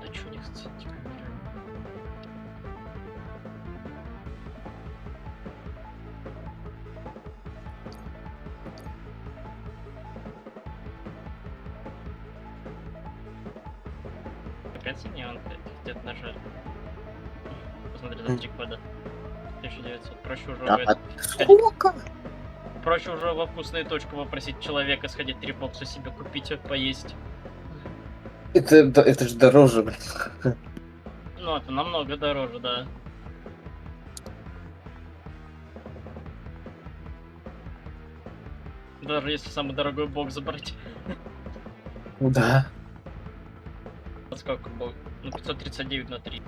[SPEAKER 6] Да
[SPEAKER 1] что у них с ценниками? Опять синьон, где-то нажали. Посмотри, там тиквада. 1900. Проще уже
[SPEAKER 6] сколько?
[SPEAKER 1] Проще уже во вкусную точку попросить человека сходить 3 бокса себе купить, поесть.
[SPEAKER 6] Это же дороже, блин.
[SPEAKER 1] Ну, это намного дороже, да. Даже если самый дорогой бокс забрать.
[SPEAKER 6] Да.
[SPEAKER 1] Сколько бокс? Ну, 539 на 3.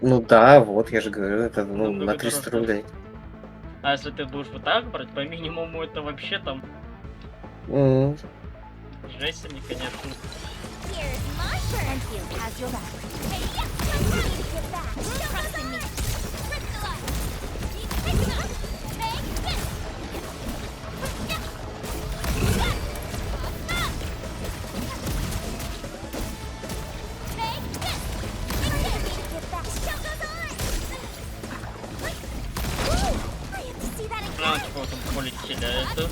[SPEAKER 6] Ну да, вот я же говорю, это на 300
[SPEAKER 1] дороже.
[SPEAKER 6] рублей.
[SPEAKER 1] А если ты будешь вот так брать, по минимуму это вообще там... Жесть они, конечно.
[SPEAKER 5] Enfield has your back. Hey, get back. Trust in me.
[SPEAKER 1] Ну, типа вот он полетели, а это...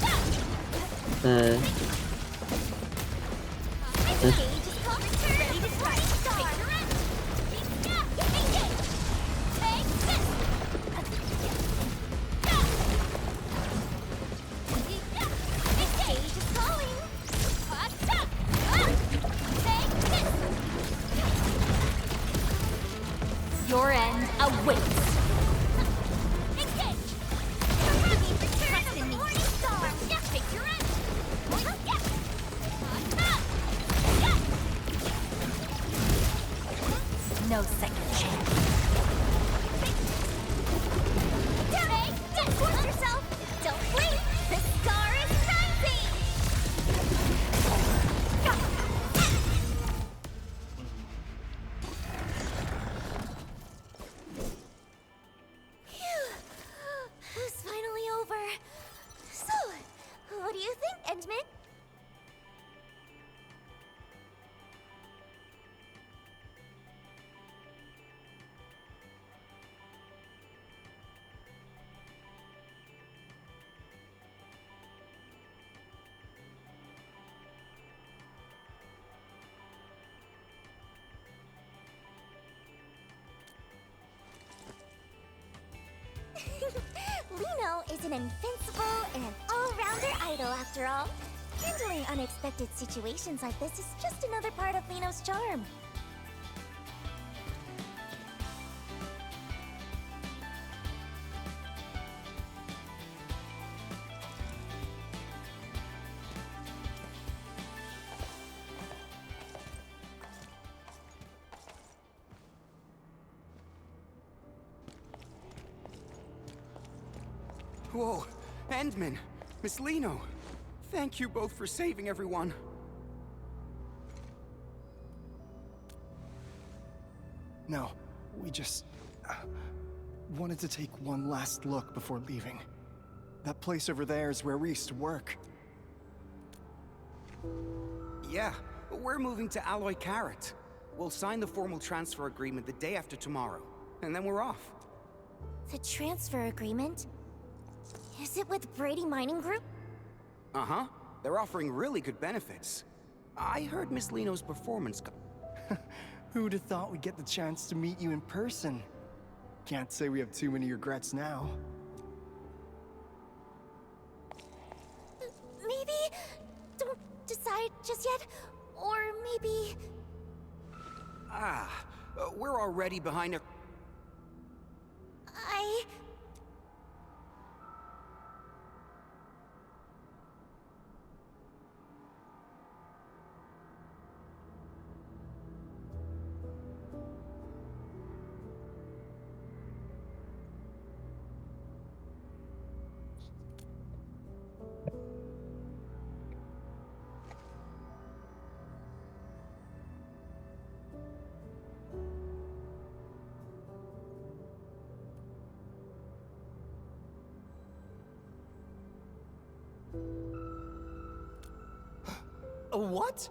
[SPEAKER 5] Your end awaits. No second chance. Force yourself. Don't blink. The scar is rising. It's finally over. So, what do you think, Endman? Lino is an invincible and an all-rounder idol, after all. Handling unexpected situations like this is just another part of Lino's charm.
[SPEAKER 8] Whoa, Endman, Miss Lino, thank you both for saving everyone.
[SPEAKER 4] No, we just wanted to take one last look before leaving. That place over there is where we used to work.
[SPEAKER 8] Yeah, we're moving to Alloy Carrot. We'll sign the formal transfer agreement the day after tomorrow, and then we're off.
[SPEAKER 5] The transfer agreement? Is it with Brady Mining Group?
[SPEAKER 8] Uh-huh. They're offering really good benefits. I heard Miss Lino's performance.
[SPEAKER 4] Who'd have thought we'd get the chance to meet you in person? Can't say we have too many regrets now.
[SPEAKER 5] Maybe don't decide just yet, or maybe...
[SPEAKER 8] We're already behind a...
[SPEAKER 4] What?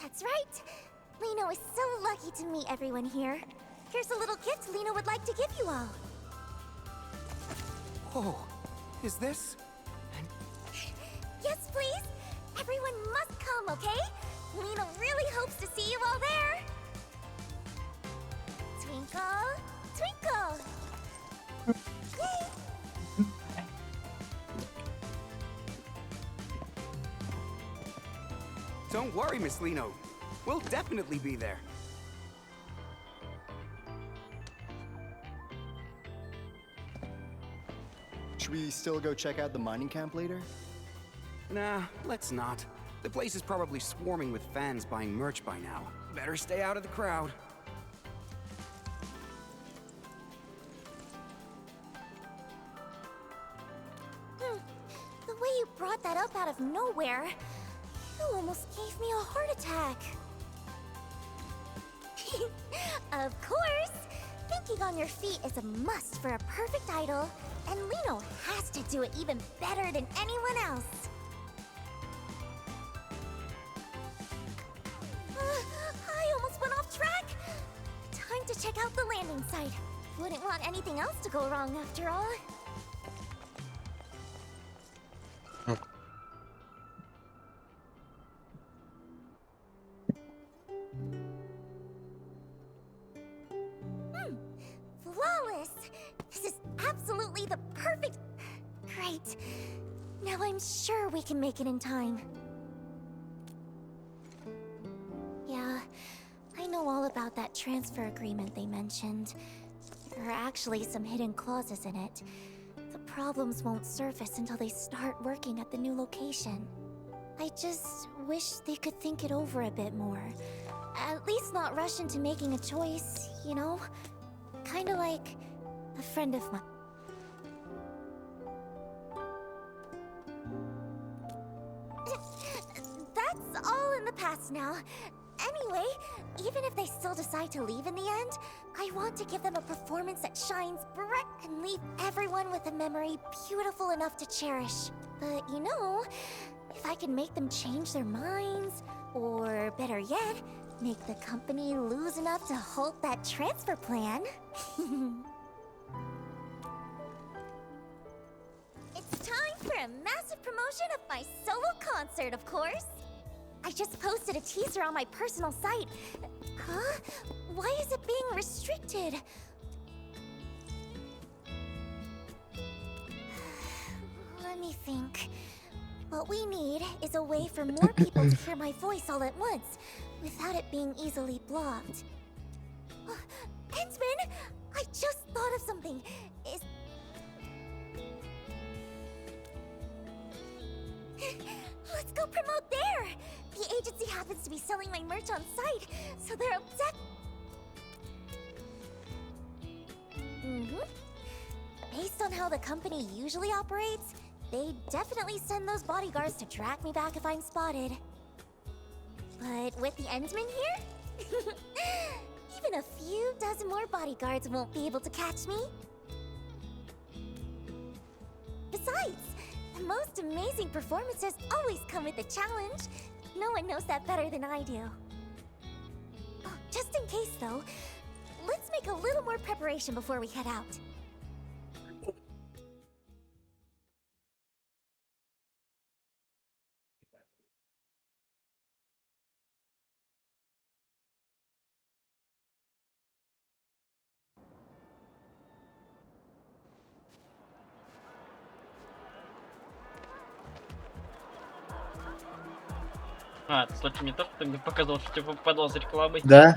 [SPEAKER 5] That's right. Lino is so lucky to meet everyone here. Here's a little gift Lino would like to give you all.
[SPEAKER 8] Oh, is this?
[SPEAKER 5] Yes, please. Everyone must come, okay? Lino really hopes to see you all there. Twinkle, twinkle. Yay!
[SPEAKER 8] Don't worry, Miss Lino. We'll definitely be there.
[SPEAKER 3] Should we still go check out the mining camp later?
[SPEAKER 8] Nah, let's not. The place is probably swarming with fans buying merch by now. Better stay out of the crowd.
[SPEAKER 5] The way you brought that up out of nowhere, you almost gave me a heart attack. Of course! Thinking on your feet is a must for a perfect idol, and Lino has to do it even better than anyone else. I almost went off track! Time to check out the landing site. Wouldn't want anything else to go wrong after all. Flawless! This is absolutely the perfect... Great. Now I'm sure we can make it in time. Yeah, I know all about that transfer agreement they mentioned. There are actually some hidden clauses in it. The problems won't surface until they start working at the new location. I just wish they could think it over a bit more. At least not rush into making a choice, you know? Kinda like a friend of mine. That's all in the past now. Anyway, even if they still decide to leave in the end, I want to give them a performance that shines bright and leave everyone with a memory beautiful enough to cherish. But you know, if I can make them change their minds, or better yet, make the company lose enough to halt that transfer plan. It's time for a massive promotion of my solo concert, of course. I just posted a teaser on my personal site. Huh? Why is it being restricted? Let me think. What we need is a way for more people to hear my voice all at once, without it being easily blocked. Hensman! I just thought of something. Let's go promote there! The agency happens to be selling my merch on site, so they're upset. Based on how the company usually operates, they definitely send those bodyguards to track me back if I'm spotted. But with the Endsman here, even a few dozen more bodyguards won't be able to catch me. Besides, the most amazing performances always come with a challenge. No one knows that better than I do. Oh, just in case though, let's make a little more preparation before we head out.
[SPEAKER 1] Кстати, мне тоже мне показалось, что тебе попадал за рекламой.
[SPEAKER 6] Да,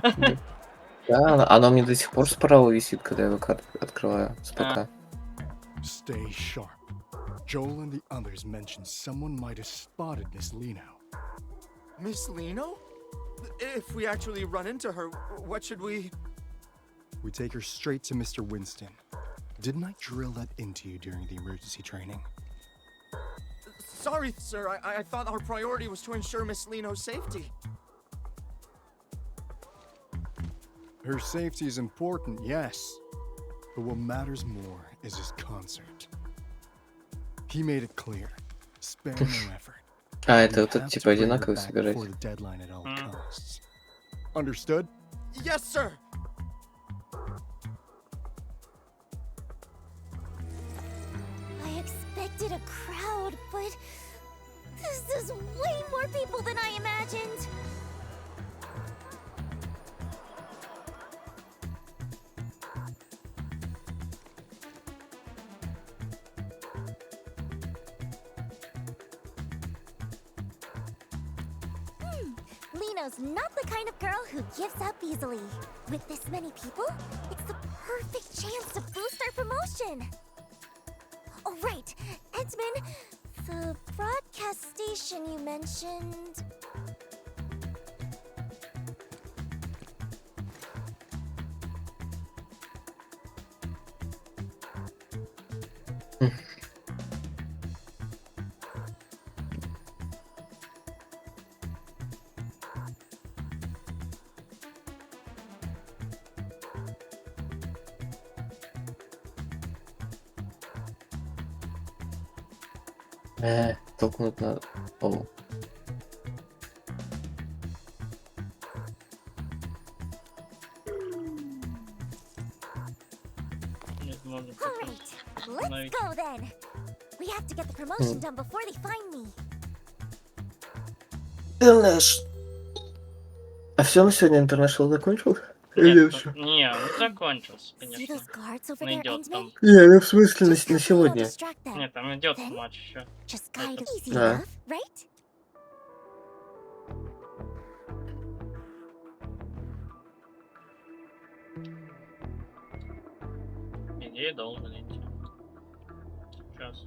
[SPEAKER 6] да, оно мне до сих пор справа висит, когда я его открываю с ПК.
[SPEAKER 3] Stay sharp. Joel and the others mentioned someone might have spotted Miss Lino.
[SPEAKER 4] Miss Lino? If we actually run into her, what should we...
[SPEAKER 3] We take her straight to Mr. Winston. Didn't I drill that into you during the emergency training?
[SPEAKER 4] Sorry, sir. I thought our priority was to ensure Miss Lino's safety.
[SPEAKER 3] Her safety is important, yes. But what matters more is his concert. He made it clear. Spare no effort.
[SPEAKER 6] А, это вот
[SPEAKER 3] We
[SPEAKER 6] это
[SPEAKER 3] have
[SPEAKER 6] типа
[SPEAKER 3] to bring her
[SPEAKER 6] одинаково
[SPEAKER 3] back
[SPEAKER 6] собирать.
[SPEAKER 3] before the deadline at all costs. Understood?
[SPEAKER 4] Yes, sir.
[SPEAKER 5] I expected a crowd, but this is way more people than I imagined. Lino's not the kind of girl who gives up easily. With this many people, it's the perfect chance to boost our promotion. Oh, right. Edmund, the broadcast station you mentioned...
[SPEAKER 6] Толкнуть надо. О.
[SPEAKER 5] Alright, let's go then. We have to get the promotion done before they find me.
[SPEAKER 6] А все, на сегодня International закончил?
[SPEAKER 1] Нет, не, он закончился,
[SPEAKER 5] See
[SPEAKER 1] конечно.
[SPEAKER 5] those guards over
[SPEAKER 1] Он
[SPEAKER 5] there,
[SPEAKER 1] идет там.
[SPEAKER 5] Edmund?
[SPEAKER 6] Не, ну в смысле на сегодня.
[SPEAKER 5] Distract them.
[SPEAKER 1] Нет, там идет матч еще.
[SPEAKER 5] Just guide them. Easy
[SPEAKER 6] Да.
[SPEAKER 5] enough, right?
[SPEAKER 1] Идея должен идти. Сейчас.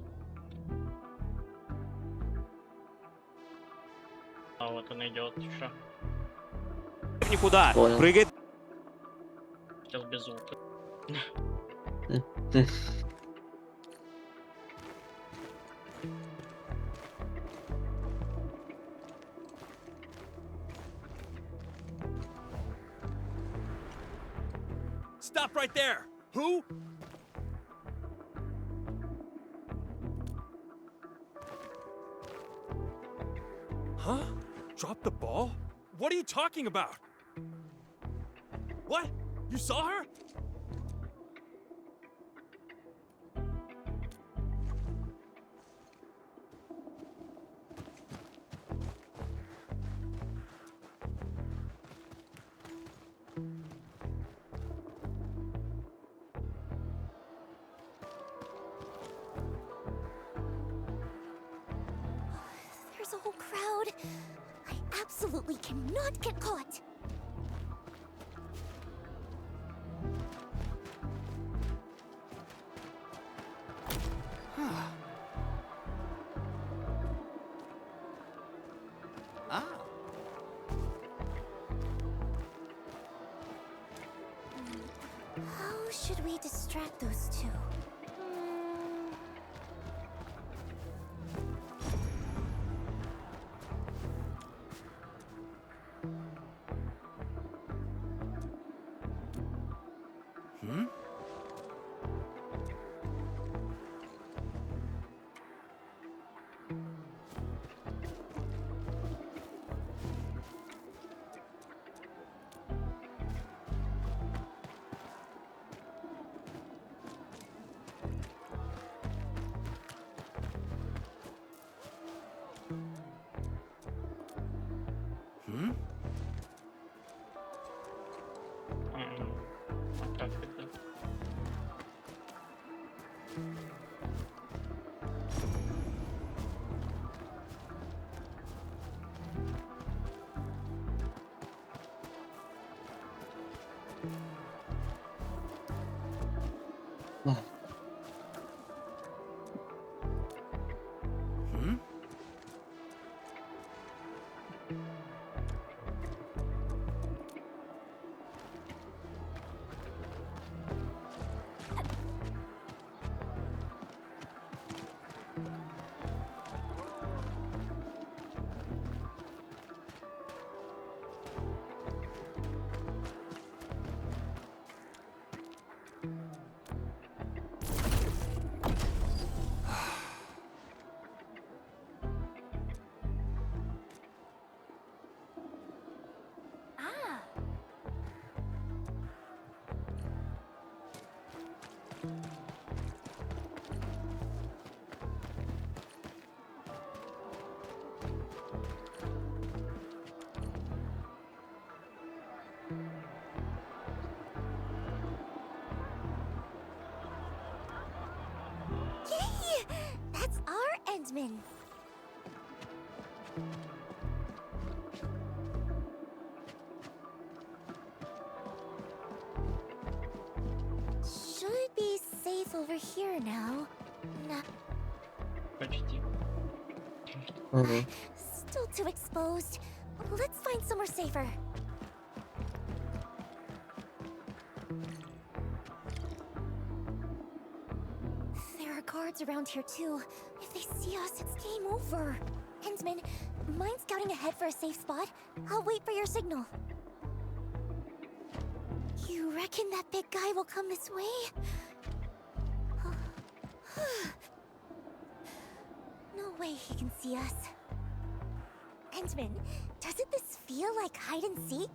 [SPEAKER 1] А вот он идет еще.
[SPEAKER 15] Никуда.
[SPEAKER 6] Понял.
[SPEAKER 15] Прыгает.
[SPEAKER 1] Сейчас без звука.
[SPEAKER 15] Stop right there. Who? Huh? Drop the ball? What are you talking about? What? You saw her?
[SPEAKER 5] There's a whole crowd. I absolutely cannot get caught.
[SPEAKER 8] Ah.
[SPEAKER 5] How should we distract those two?
[SPEAKER 8] Hmm? Hmm?
[SPEAKER 1] А как это?
[SPEAKER 8] Hmm?
[SPEAKER 5] Yay! That's our Endman. Should be safe over here now. Nah,
[SPEAKER 1] Почти.
[SPEAKER 6] Угу.
[SPEAKER 5] still too exposed. Let's find somewhere safer. There are guards around here too. If they see us, it's game over. Hensman, mind scouting ahead for a safe spot? I'll wait for your signal. You reckon that big guy will come this way? No way he can see us. Hensman, doesn't this feel like hide and seek?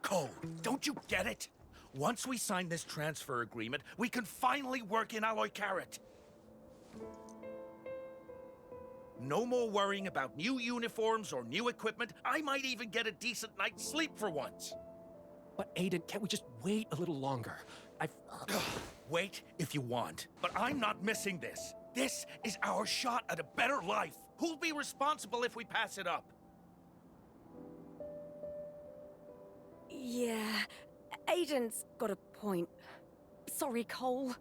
[SPEAKER 16] Cole, don't you get it? Once we sign this transfer agreement, we can finally work in Alloy Carrot. No more worrying about new uniforms or new equipment. I might even get a decent night's sleep for once.
[SPEAKER 15] But Aiden, can't we just wait a little longer?
[SPEAKER 16] Wait if you want, but I'm not missing this. This is our shot at a better life. Who'll be responsible if we pass it up?
[SPEAKER 17] Yeah, Aiden's got a point. Sorry, Cole.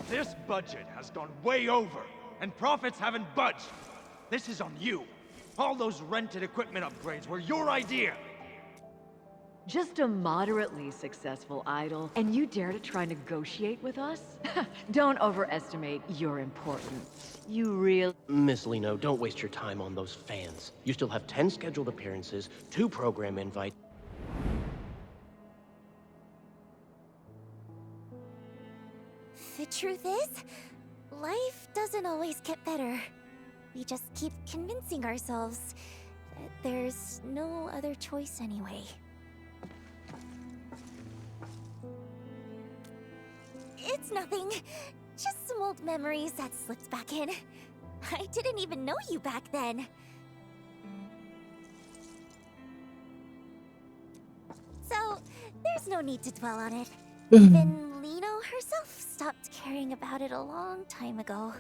[SPEAKER 18] This budget has gone way over, and profits haven't budged. This is on you. All those rented equipment upgrades were your idea.
[SPEAKER 19] Just a moderately successful idol, and you dare to try negotiate with us? Don't overestimate your importance. You really—
[SPEAKER 20] Miss Lino, don't waste your time on those fans. You still have 10 scheduled appearances, 2 program invites.
[SPEAKER 5] The truth is, life doesn't always get better. We just keep convincing ourselves that there's no other choice anyway. It's nothing. Just some old memories that slipped back in. I didn't even know you back then. So, there's no need to dwell on it. Even Lino herself stopped caring about it a long time ago.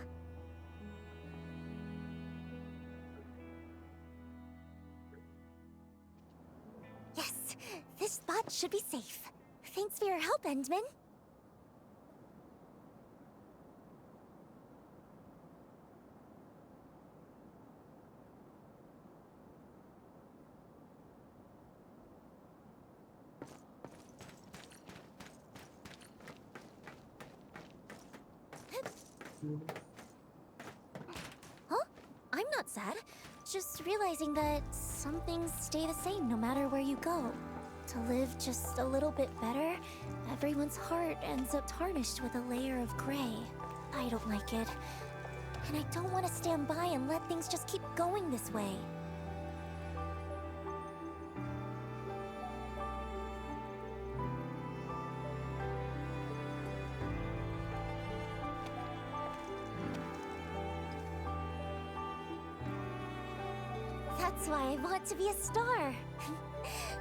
[SPEAKER 5] Yes, this spot should be safe. Thanks for your help, Endman. Huh? I'm not sad. Just realizing that some things stay the same no matter where you go. To live just a little bit better, everyone's heart ends up tarnished with a layer of gray. I don't like it. And I don't want to stand by and let things just keep going this way. That's why I want to be a star.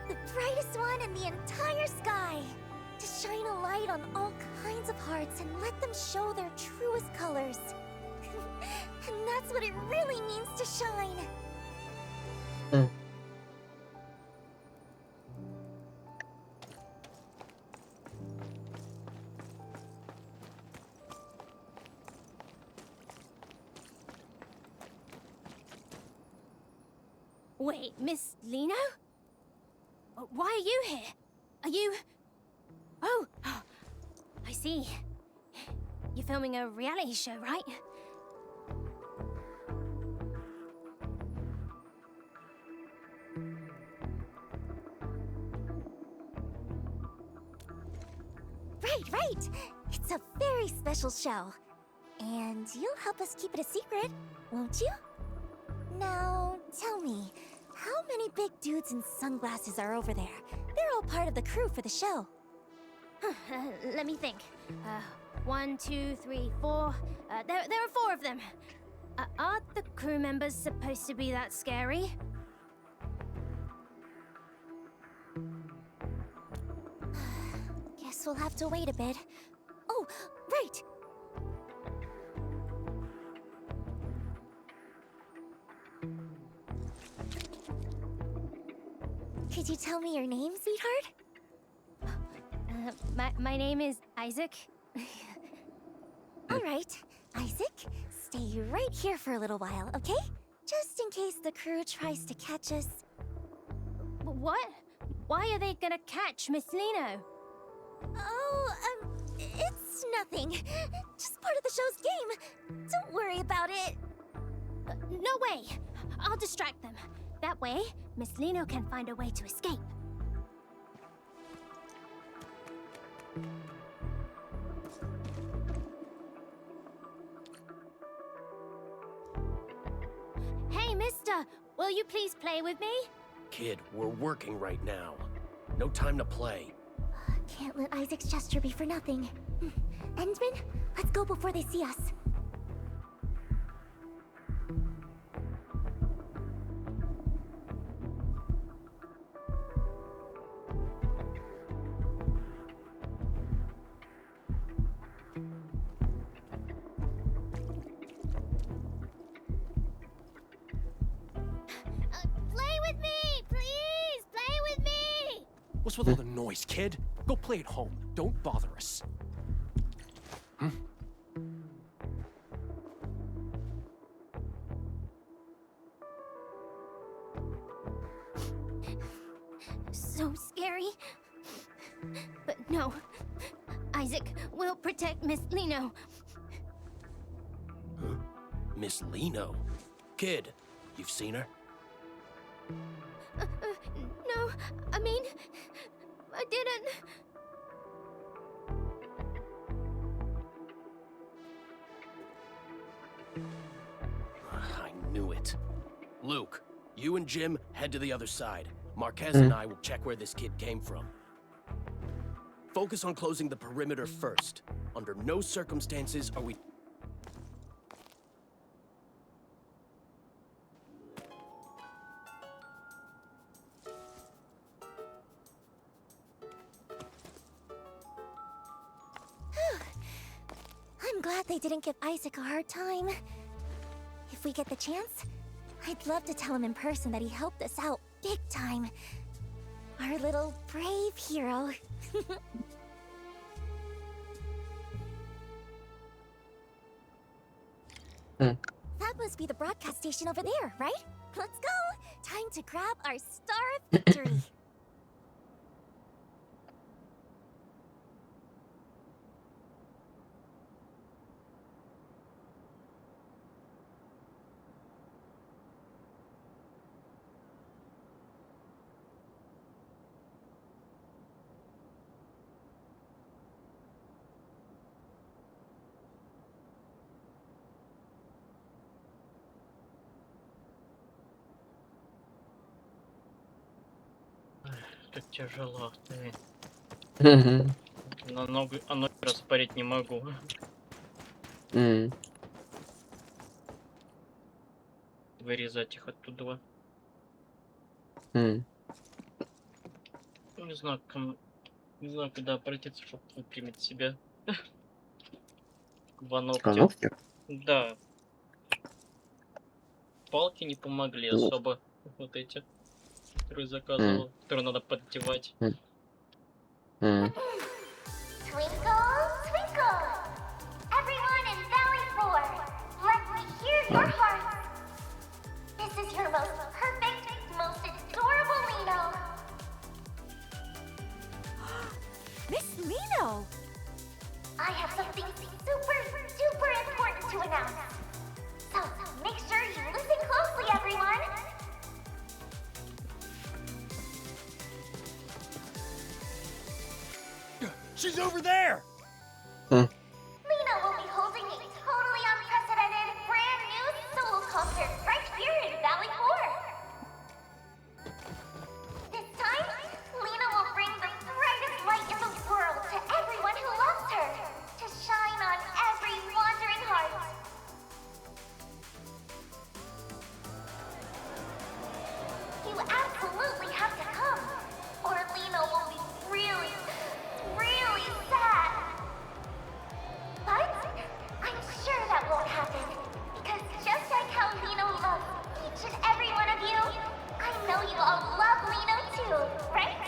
[SPEAKER 5] The brightest one in the entire sky. To shine a light on all kinds of hearts and let them show their truest colors. And that's what it really means to shine.
[SPEAKER 21] Wait, Miss Lino? Why are you here? Are you... Oh, I see. You're filming a reality show, right?
[SPEAKER 5] Right. It's a very special show. And you'll help us keep it a secret, won't you? Now, tell me, how many big dudes in sunglasses are over there? They're all part of the crew for the show.
[SPEAKER 21] Let me think. 1, 2, 3, 4. There are 4 of them. Aren't the crew members supposed to be that scary?
[SPEAKER 5] Guess we'll have to wait a bit. Oh, right! Could you tell me your name, sweetheart?
[SPEAKER 21] My name is Isaac.
[SPEAKER 5] All right, Isaac, stay right here for a little while, okay? Just in case the crew tries to catch us.
[SPEAKER 21] What? Why are they gonna catch Miss Lino?
[SPEAKER 5] Oh, it's nothing. Just part of the show's game. Don't worry about it.
[SPEAKER 21] No way! I'll distract them. That way, Miss Lino can find a way to escape. Hey, mister! Will you please play with me?
[SPEAKER 20] Kid, we're working right now. No time to play.
[SPEAKER 5] Can't let Isaac's gesture be for nothing. Endman, let's go before they see us.
[SPEAKER 21] Play with me! Please! Play with me!
[SPEAKER 15] What's with all the noise, kid? Go play at home. Don't bother us.
[SPEAKER 21] So scary. But no. Isaac will protect Miss Lino.
[SPEAKER 20] Miss Lino? Kid, you've seen her?
[SPEAKER 21] No, I mean, I didn't.
[SPEAKER 20] I knew it. Luke, you and Jim head to the other side. Marquez and I will check where this kid came from. Focus on closing the perimeter first. Under no circumstances are we...
[SPEAKER 5] I'm glad they didn't give Isaac a hard time. If we get the chance, I'd love to tell him in person that he helped us out big time. Our little brave hero. That must be the broadcast station over there, right? Let's go! Time to grab our Star of Victory.
[SPEAKER 1] Тут тяжело, ты.
[SPEAKER 6] Мгм.
[SPEAKER 1] На ноги распарить не могу. Вырезать их оттуда. Не знаю, не знаю, когда обратиться, чтобы выпрямить себя. Два ногтя.
[SPEAKER 6] Ногти?
[SPEAKER 1] Да. Палки не помогли
[SPEAKER 6] Ну.
[SPEAKER 1] особо. Вот эти, которые заказывал, которые надо поддевать.
[SPEAKER 2] Twinkle, twinkle, everyone in Valley 4, let me hear your hearts. This is your most perfect, most adorable Lino.
[SPEAKER 21] Miss Lino!
[SPEAKER 2] I have something super, super important to announce. So make sure you listen closely, everyone.
[SPEAKER 16] She's over there!
[SPEAKER 2] Lino will be holding a totally unprecedented, brand new solo concert right here in Valley 4. This time, Lino will bring the brightest light in the world to everyone who loves her, to shine on every wandering heart. You absolutely have to come, or Lino will be really, really sad. But I'm sure that won't happen, because just like how Lino loves each and every one of you, I know you all love Lino too, right?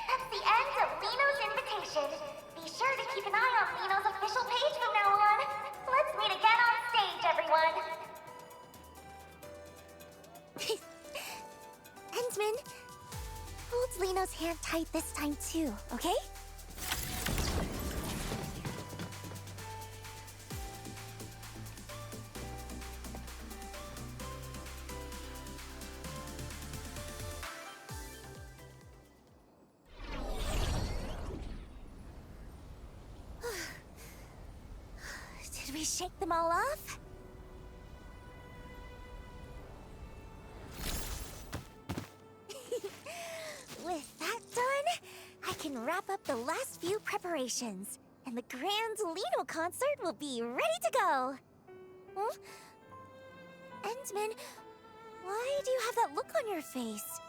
[SPEAKER 2] That's the end of Liino's invitation. Be sure to keep an eye on Liino's official page from now on. Let's meet again on stage, everyone.
[SPEAKER 5] Endman, hold Liino's hand tight this time too, okay? Did we shake them all off? With that done, I can wrap up the last few preparations, and the grand Lino concert will be ready to go. Huh? Endman, why do you have that look on your face?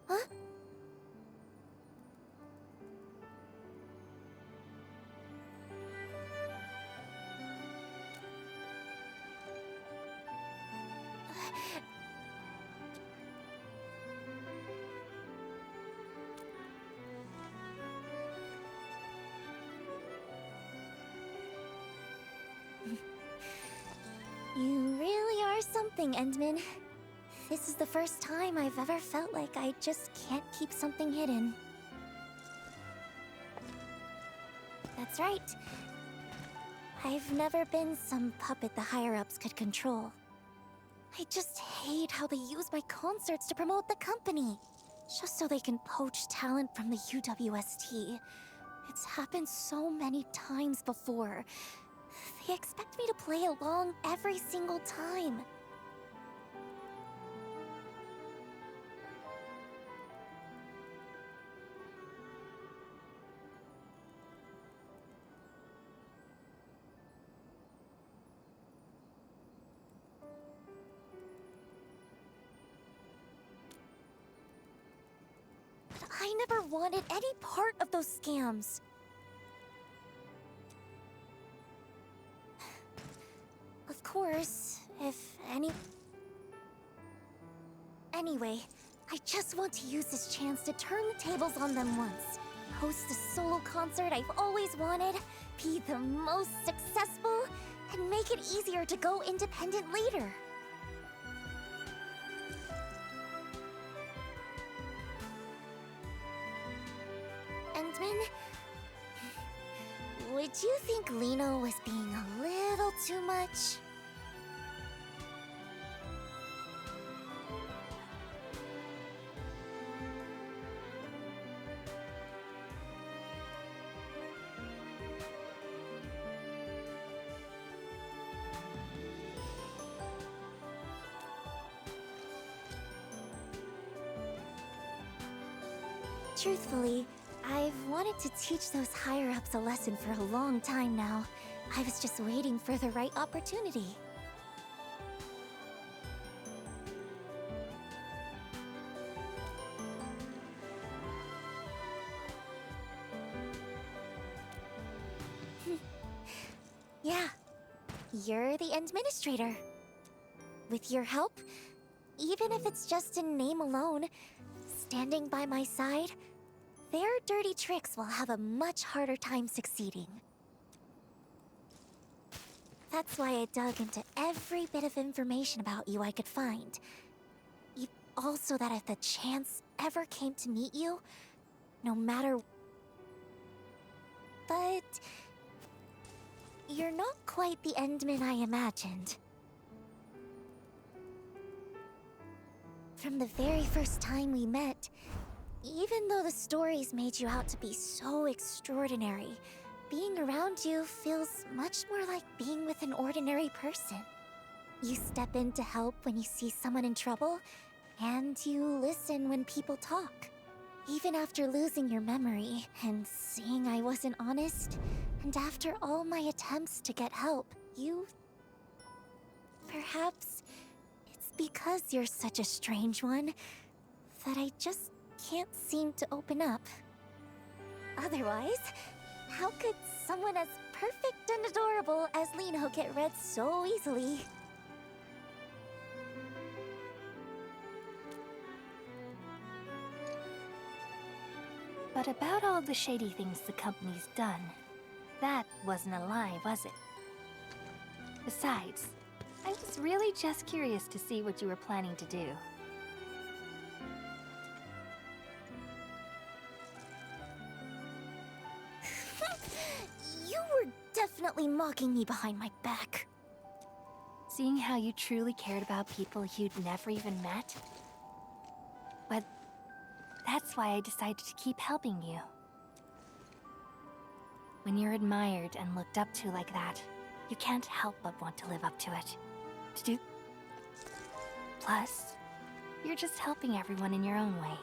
[SPEAKER 5] Huh? You really are something, Endman. This is the first time I've ever felt like I just can't keep something hidden. That's right. I've never been some puppet the higher-ups could control. I just hate how they use my concerts to promote the company, just so they can poach talent from the UWST. It's happened so many times before. They expect me to play along every single time. I never wanted any part of those scams. Of course, if any... Anyway, I just want to use this chance to turn the tables on them once. Host a solo concert I've always wanted, be the most successful, and make it easier to go independent later. Endman, would you think Lino was being a little too much? Truthfully, I've wanted to teach those higher-ups a lesson for a long time now. I was just waiting for the right opportunity. Yeah, you're the administrator. With your help, even if it's just in name alone, standing by my side, their dirty tricks will have a much harder time succeeding. That's why I dug into every bit of information about you I could find. Also that if the chance ever came to meet you, no matter... But... you're not quite the Endman I imagined.
[SPEAKER 2] From the very first time we met, even though the stories made you out to be so extraordinary, being around you feels much more like being with an ordinary person. You step in to help when you see someone in trouble, and you listen when people talk. Even after losing your memory and seeing I wasn't honest, and after all my attempts to get help, you... Perhaps it's because you're such a strange one that I just can't seem to open up. Otherwise, how could someone as perfect and adorable as Lino get read so easily?
[SPEAKER 12] But about all the shady things the company's done, that wasn't a lie, was it? Besides, I was really just curious to see what you were planning to do.
[SPEAKER 2] You were definitely mocking me behind my back.
[SPEAKER 12] Seeing how you truly cared about people you'd never even met? But that's why I decided to keep helping you. When you're admired and looked up to like that, you can't help but want to live up to it. Plus, you're just helping everyone in your own way.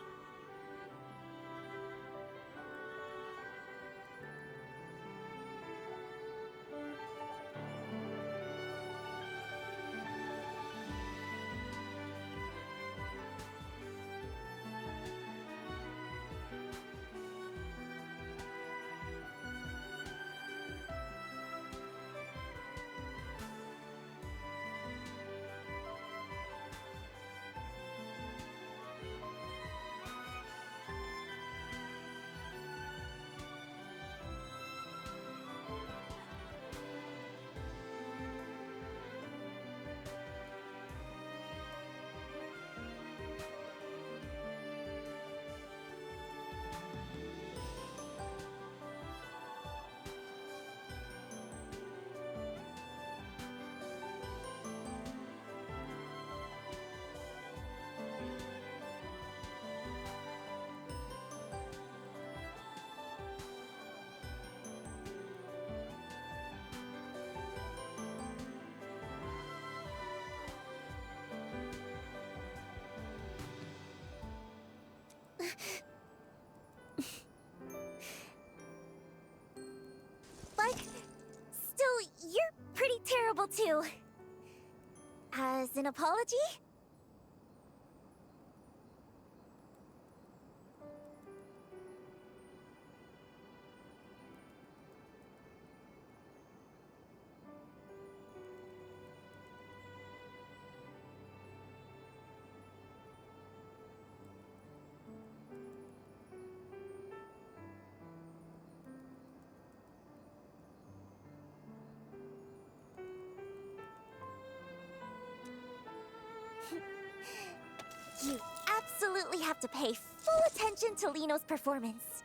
[SPEAKER 2] But still, you're pretty terrible too. As an apology? You absolutely have to pay full attention to Lino's performance.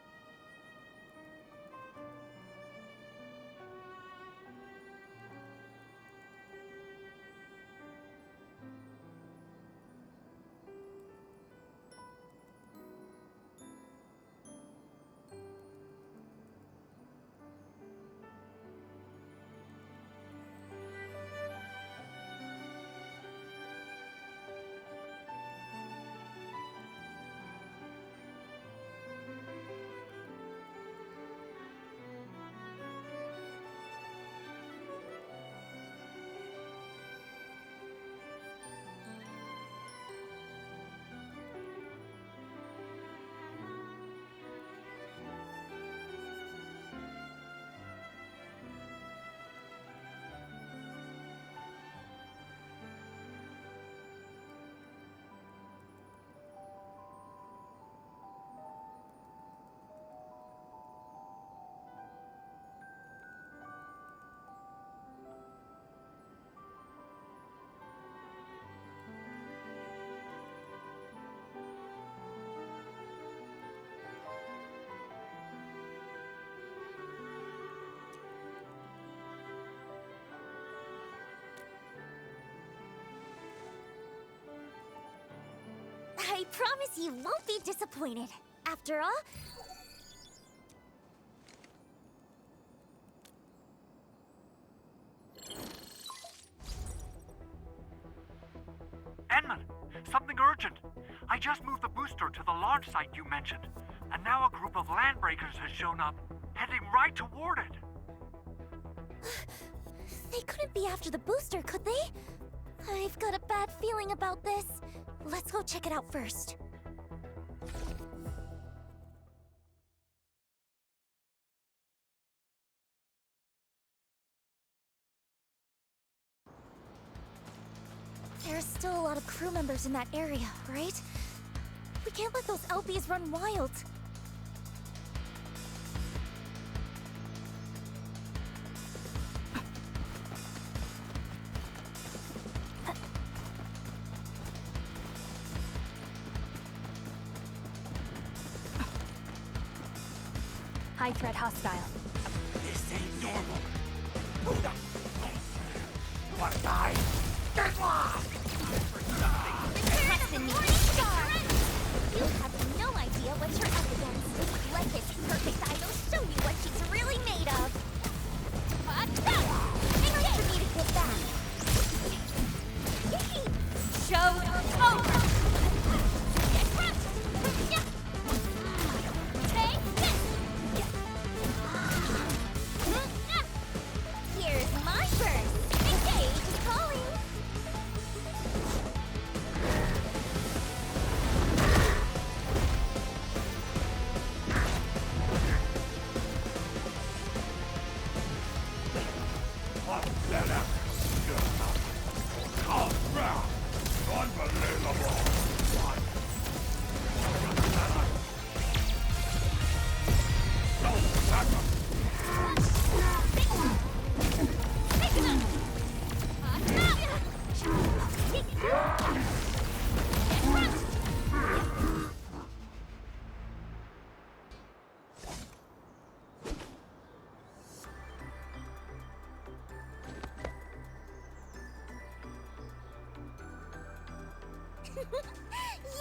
[SPEAKER 2] I promise you won't be disappointed. After all,
[SPEAKER 11] Enman, something urgent. I just moved the booster to the launch site you mentioned, and now a group of landbreakers has shown up, heading right toward it.
[SPEAKER 2] they couldn't be after the booster, could they? I've got a bad feeling about this. Let's go check it out first. There's still a lot of crew members in that area, right? We can't let those LBs run wild.
[SPEAKER 12] High threat hostile.
[SPEAKER 16] This ain't normal. Who the... What die? Get lost!
[SPEAKER 2] Preston, morning star! You have no idea what you're up against. Let this perfect idol show you what she's really made of. It's time for me to get back. Show's over! Get crushed! Take this! Here's my burst. The stage is calling.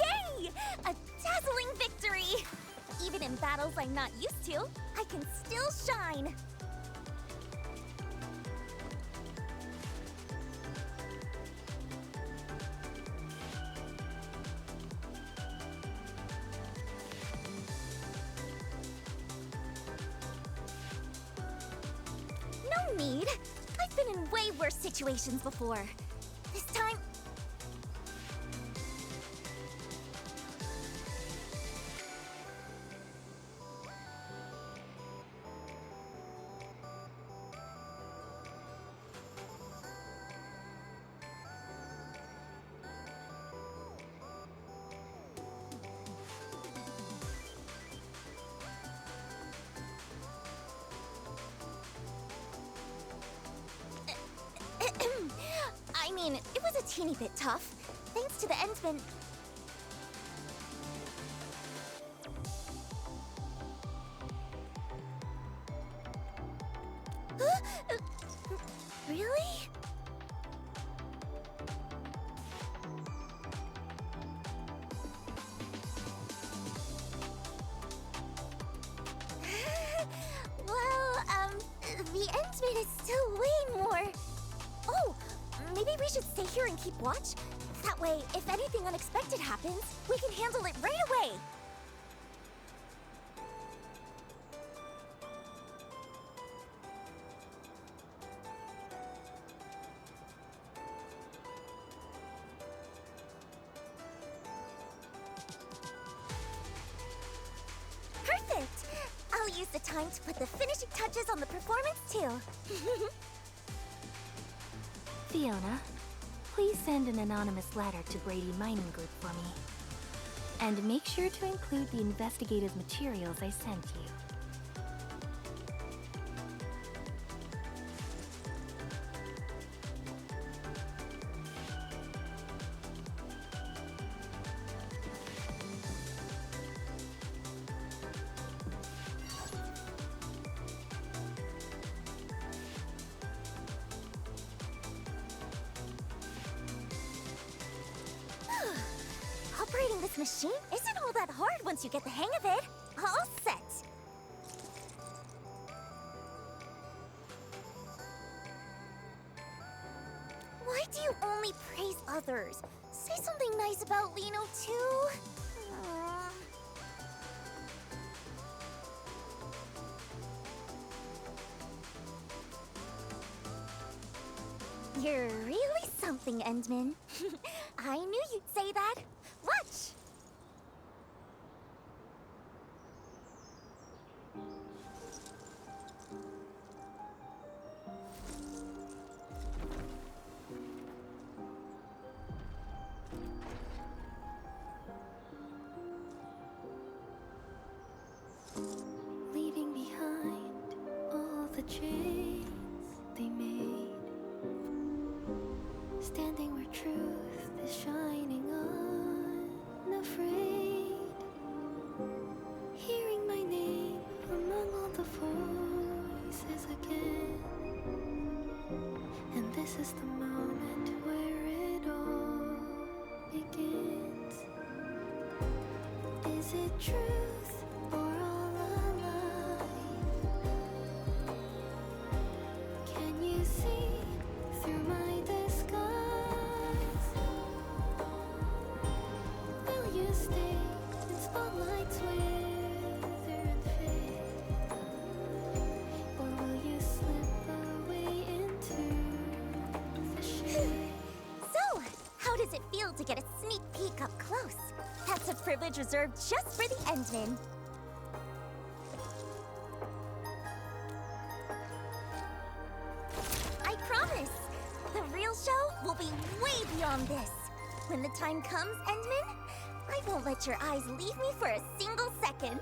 [SPEAKER 2] Yay! A dazzling victory! Even in battles I'm not used to, I can still shine. No need. I've been in way worse situations before. This time, I mean, it was a teeny bit tough. Thanks to the Endsman. Really? Well, the Endsman is still way more. Oh, maybe we should stay here and keep watch? That way, if anything unexpected happens, we can handle it right away! Perfect! I'll use the time to put the finishing touches on the performance, too.
[SPEAKER 12] Fiona, please send an anonymous letter to Brady Mining Group for me. And make sure to include the investigative materials I sent you.
[SPEAKER 2] Operating the
[SPEAKER 21] this machine isn't all that hard once you get the hang of it. All set. Why do you only praise others? Say something nice about Liino, too. Aw. You're really something, Endman. I knew you'd say that. Watch!
[SPEAKER 12] Leaving behind all the chains they made, standing where truth is shining unafraid, hearing my name among all the voices again. And this is the moment where it all begins. Is it truth or all a lie? Can you see through my disguise? Will you stay in spotlights wither and fade? Or will you slip away into the shade?
[SPEAKER 21] So, how does it feel to get a sneak peek up close? That's a privilege reserved just for the Endman. I promise, the real show will be way beyond this. When the time comes, Endman, I won't let your eyes leave me for a single second.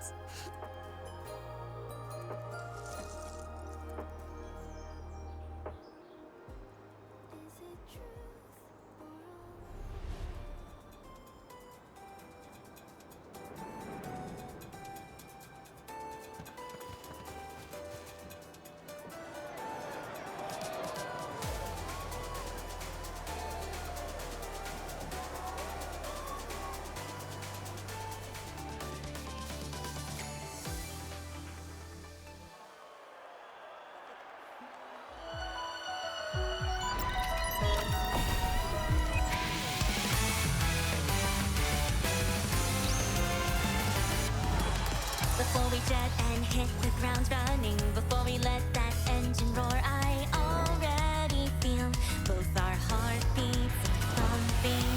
[SPEAKER 10] Before we jet and hit the ground running, before we let that engine roar, I already feel both our heartbeats thumping.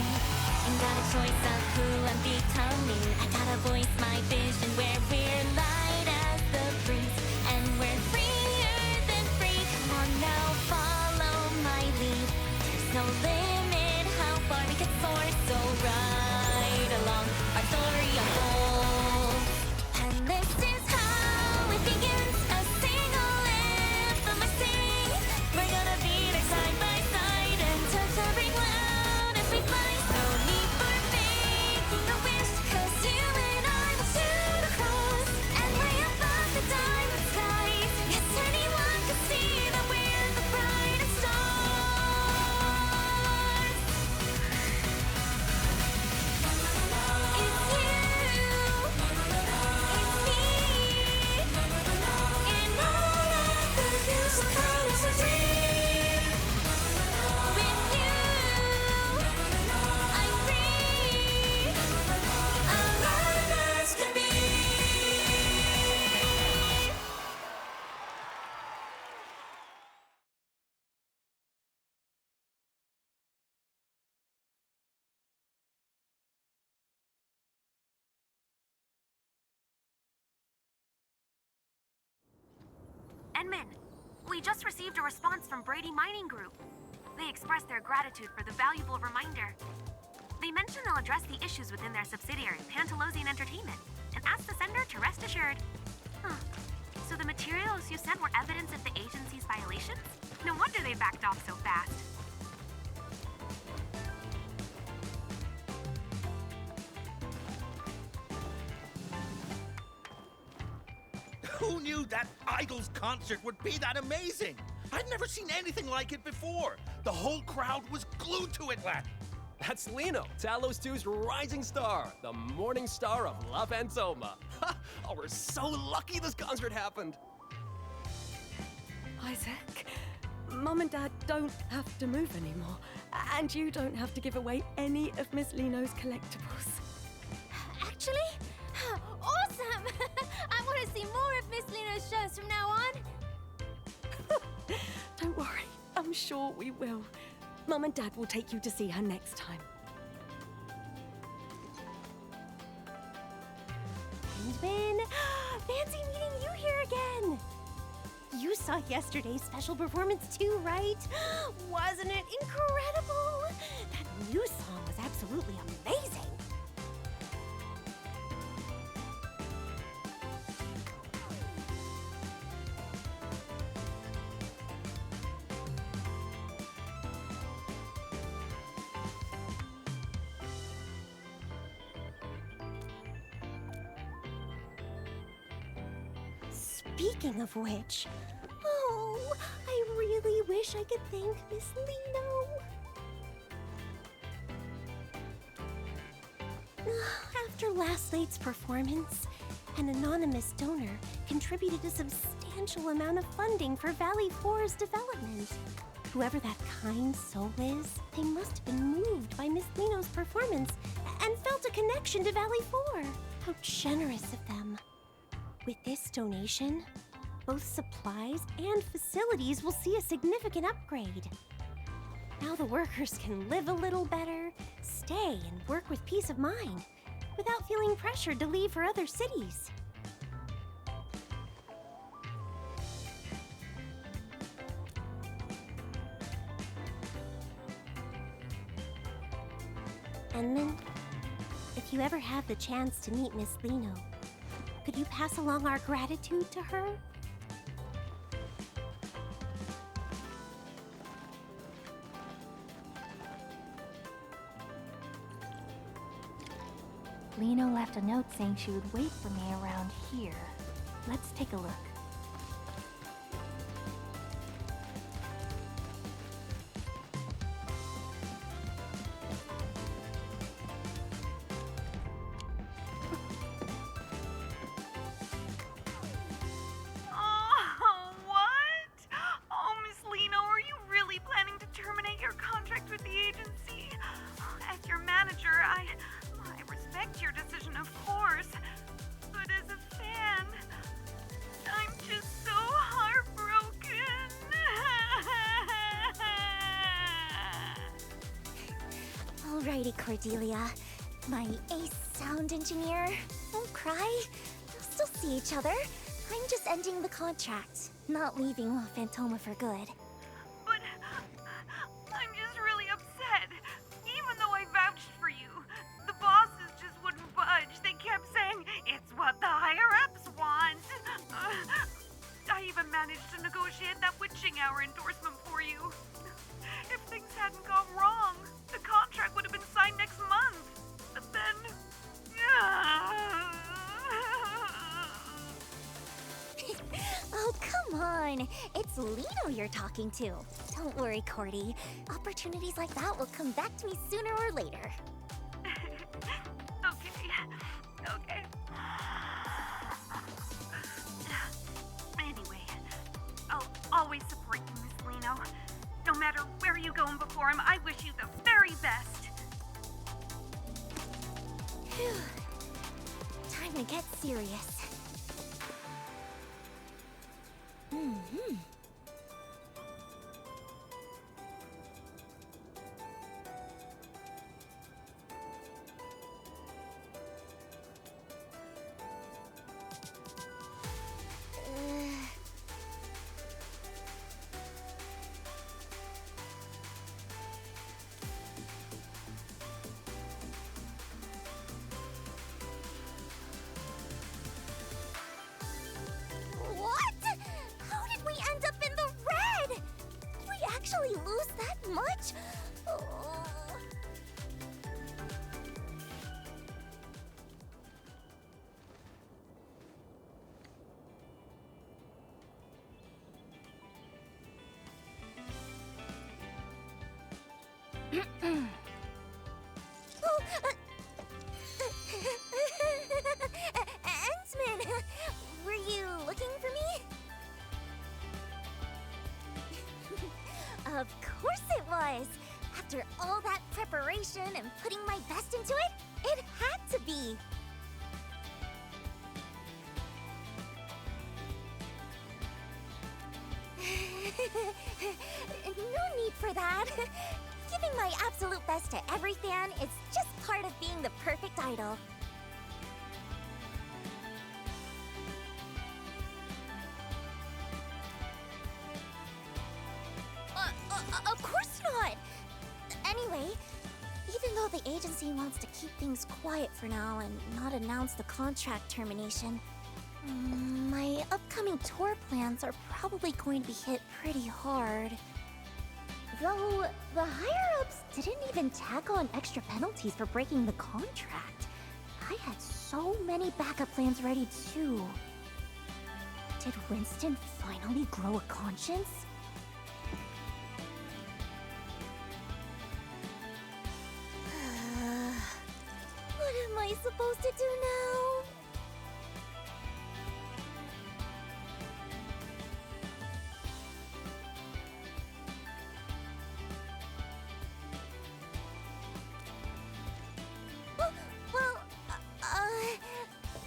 [SPEAKER 10] Ain't got a choice of who I'm becoming. I gotta voice my vision where we're light as the breeze, and we're freer than free. Come on now, follow my lead. There's no limit how far we can soar, so ride along our story unfolds. And this is how it begins, a single anthem I sing. We're gonna be there side by side and touch every cloud as we fly. No need for making a wish, 'cause you and I will shoot across and way above the diamond skies. Yes, anyone can see that we're the brightest stars. It's you.
[SPEAKER 13] Endman, we just received a response from Brady Mining Group. They expressed their gratitude for the valuable reminder. They mentioned they'll address the issues within their subsidiary, Pantalosian Entertainment, and asked the sender to rest assured. Huh. So the materials you sent were evidence of the agency's violations? No wonder they backed off so fast.
[SPEAKER 16] Who knew that Idol's concert would be that amazing? I'd never seen anything like it before. The whole crowd was glued to it, lad.
[SPEAKER 15] That's Lino, Talos 2's rising star, the morning star of La Fantoma. Oh, we're so lucky this concert happened.
[SPEAKER 17] Isaac, Mum and Dad don't have to move anymore, and you don't have to give away any of Miss Lino's collectibles.
[SPEAKER 21] Actually, awesome! I want to see more of Miss Lino's shows from now on.
[SPEAKER 17] Don't worry, I'm sure we will. Mum and Dad will take you to see her next time.
[SPEAKER 5] And Ben, fancy meeting you here again. You saw yesterday's special performance too, right? Wasn't it incredible? That new song was absolutely amazing. Speaking of which, oh, I really wish I could thank Miss Lino. After last night's performance, an anonymous donor contributed a substantial amount of funding for Valley 4's development. Whoever that kind soul is, they must have been moved by Miss Lino's performance and felt a connection to Valley 4. How generous of them. With this donation, both supplies and facilities will see a significant upgrade. Now the workers can live a little better, stay and work with peace of mind, without feeling pressured to leave for other cities. And then, if you ever have the chance to meet Miss Lino, could you pass along our gratitude to her?
[SPEAKER 12] Lino left a note saying she would wait for me around here. Let's take a look.
[SPEAKER 7] Oh, what? Oh, Miss Lino, are you really planning to terminate your contract with the agency? As your manager, I respect your decision, of course. But as a fan, I'm just so heartbroken.
[SPEAKER 2] Alrighty, Cordelia. My ace sound engineer. Don't cry. We'll still see each other. I'm just ending the contract, not leaving La Fantoma for good.
[SPEAKER 7] But I'm just really upset. Even though I vouched for you, the bosses just wouldn't budge. They kept saying, it's what the higher-ups want. I even managed to negotiate that witching hour endorsement for you. If things hadn't gone wrong, the contract would have been signed next month. But then...
[SPEAKER 2] Oh, come on. It's Lino you're talking to. Don't worry, Cordy. Opportunities like that will come back to me sooner or later.
[SPEAKER 7] Okay. Anyway, I'll always support you, Miss Lino. No matter where you go and before him, I wish you the very best.
[SPEAKER 2] Phew. Time to get serious. Mm-hmm. What? How did we end up in the red? Did we actually lose that much? Oh. Of course it was! After all that preparation and putting my best into it, it had to be! No need for that. Giving my absolute best to every fan is just part of being the perfect idol. Of course not! Anyway, even though the agency wants to keep things quiet for now and not announce the contract termination, my upcoming tour plans are probably going to be hit pretty hard. Though, the higher-ups didn't even tack on extra penalties for breaking the contract. I had so many backup plans ready too. Did Winston finally grow a conscience? What am I supposed to do now?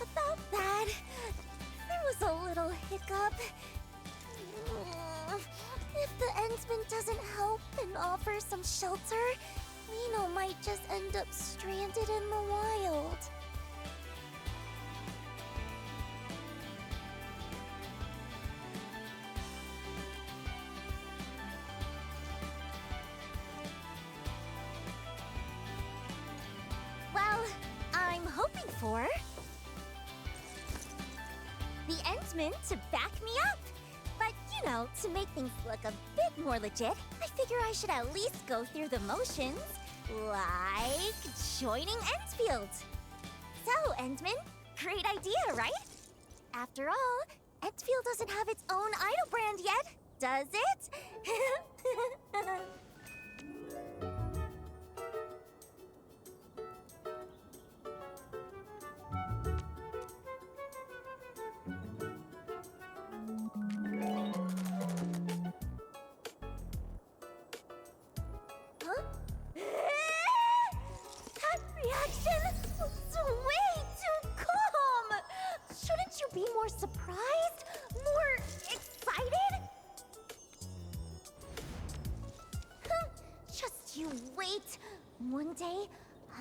[SPEAKER 2] About that, there was a little hiccup. If the Endsman doesn't help and offer some shelter, Lino might just end up stranded in the wild. Well, I'm hoping for the Endsman to back me up. But, you know, to make things look a bit more legit, I figure I should at least go through the motions, like joining enfield. So, Endman, great idea, right? After all, Enfield doesn't have its own idol brand yet, does it? Huh? That reaction was way too calm! Shouldn't you be more surprised? More excited? Just you wait. One day,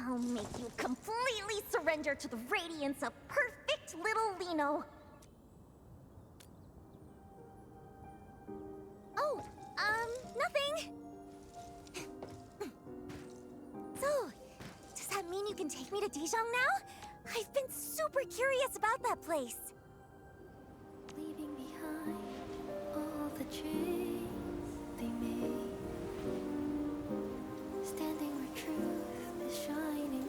[SPEAKER 2] I'll make you completely surrender to the radiance of perfect little Lino. Oh, nothing. So, does that mean you can take me to Dijon now? I've been super curious about that place.
[SPEAKER 10] Leaving behind all the chains they made, standing where truth is shining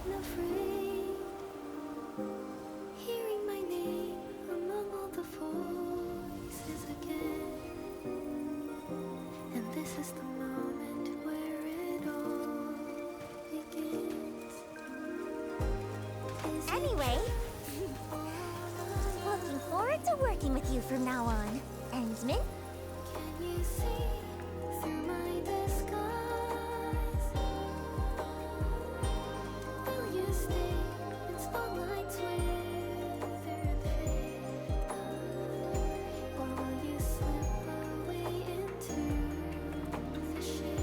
[SPEAKER 10] unafraid, hearing my name among all the voices again, and this is the moment where it all begins.
[SPEAKER 2] Anyway, looking forward to working with you from now on, Endsman.
[SPEAKER 10] Can you see through my disguise? Will you stay in spotlights with their fate? Or will you slip away into the shade?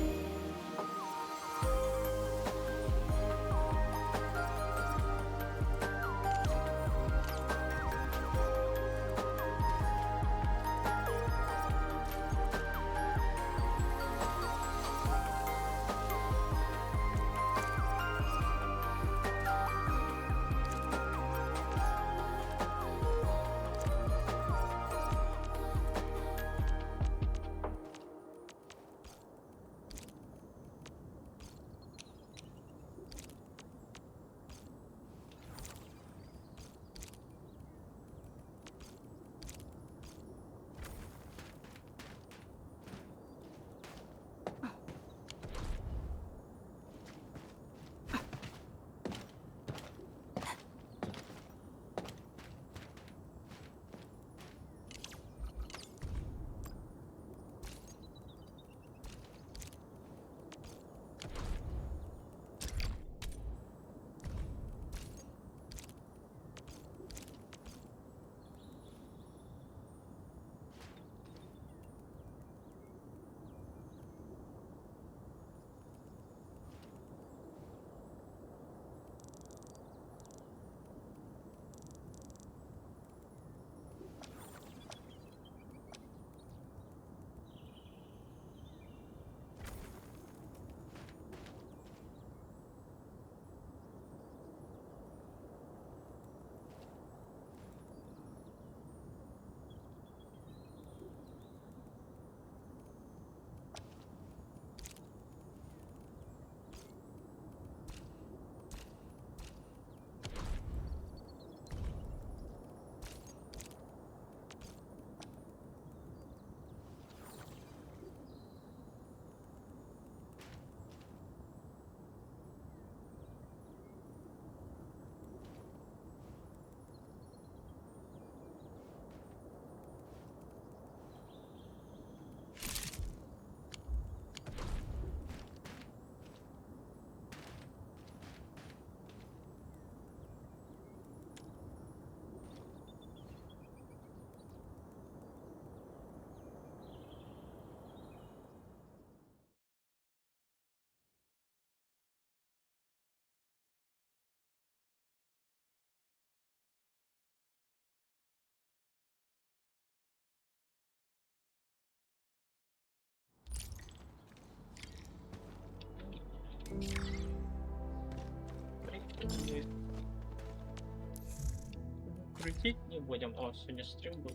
[SPEAKER 1] Крутить не будем. О, сегодня стрим был.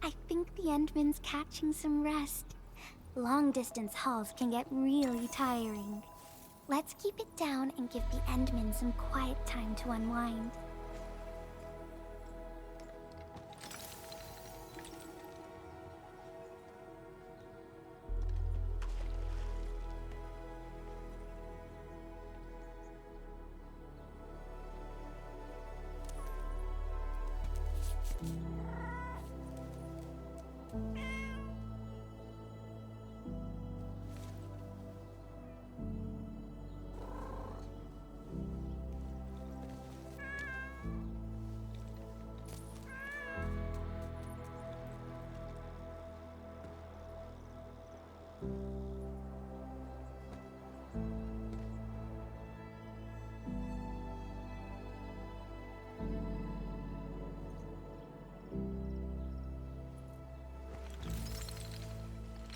[SPEAKER 5] I think the Endman's catching some rest. Long-distance hauls can get really tiring. Let's keep it down and give the Endman some quiet time to unwind.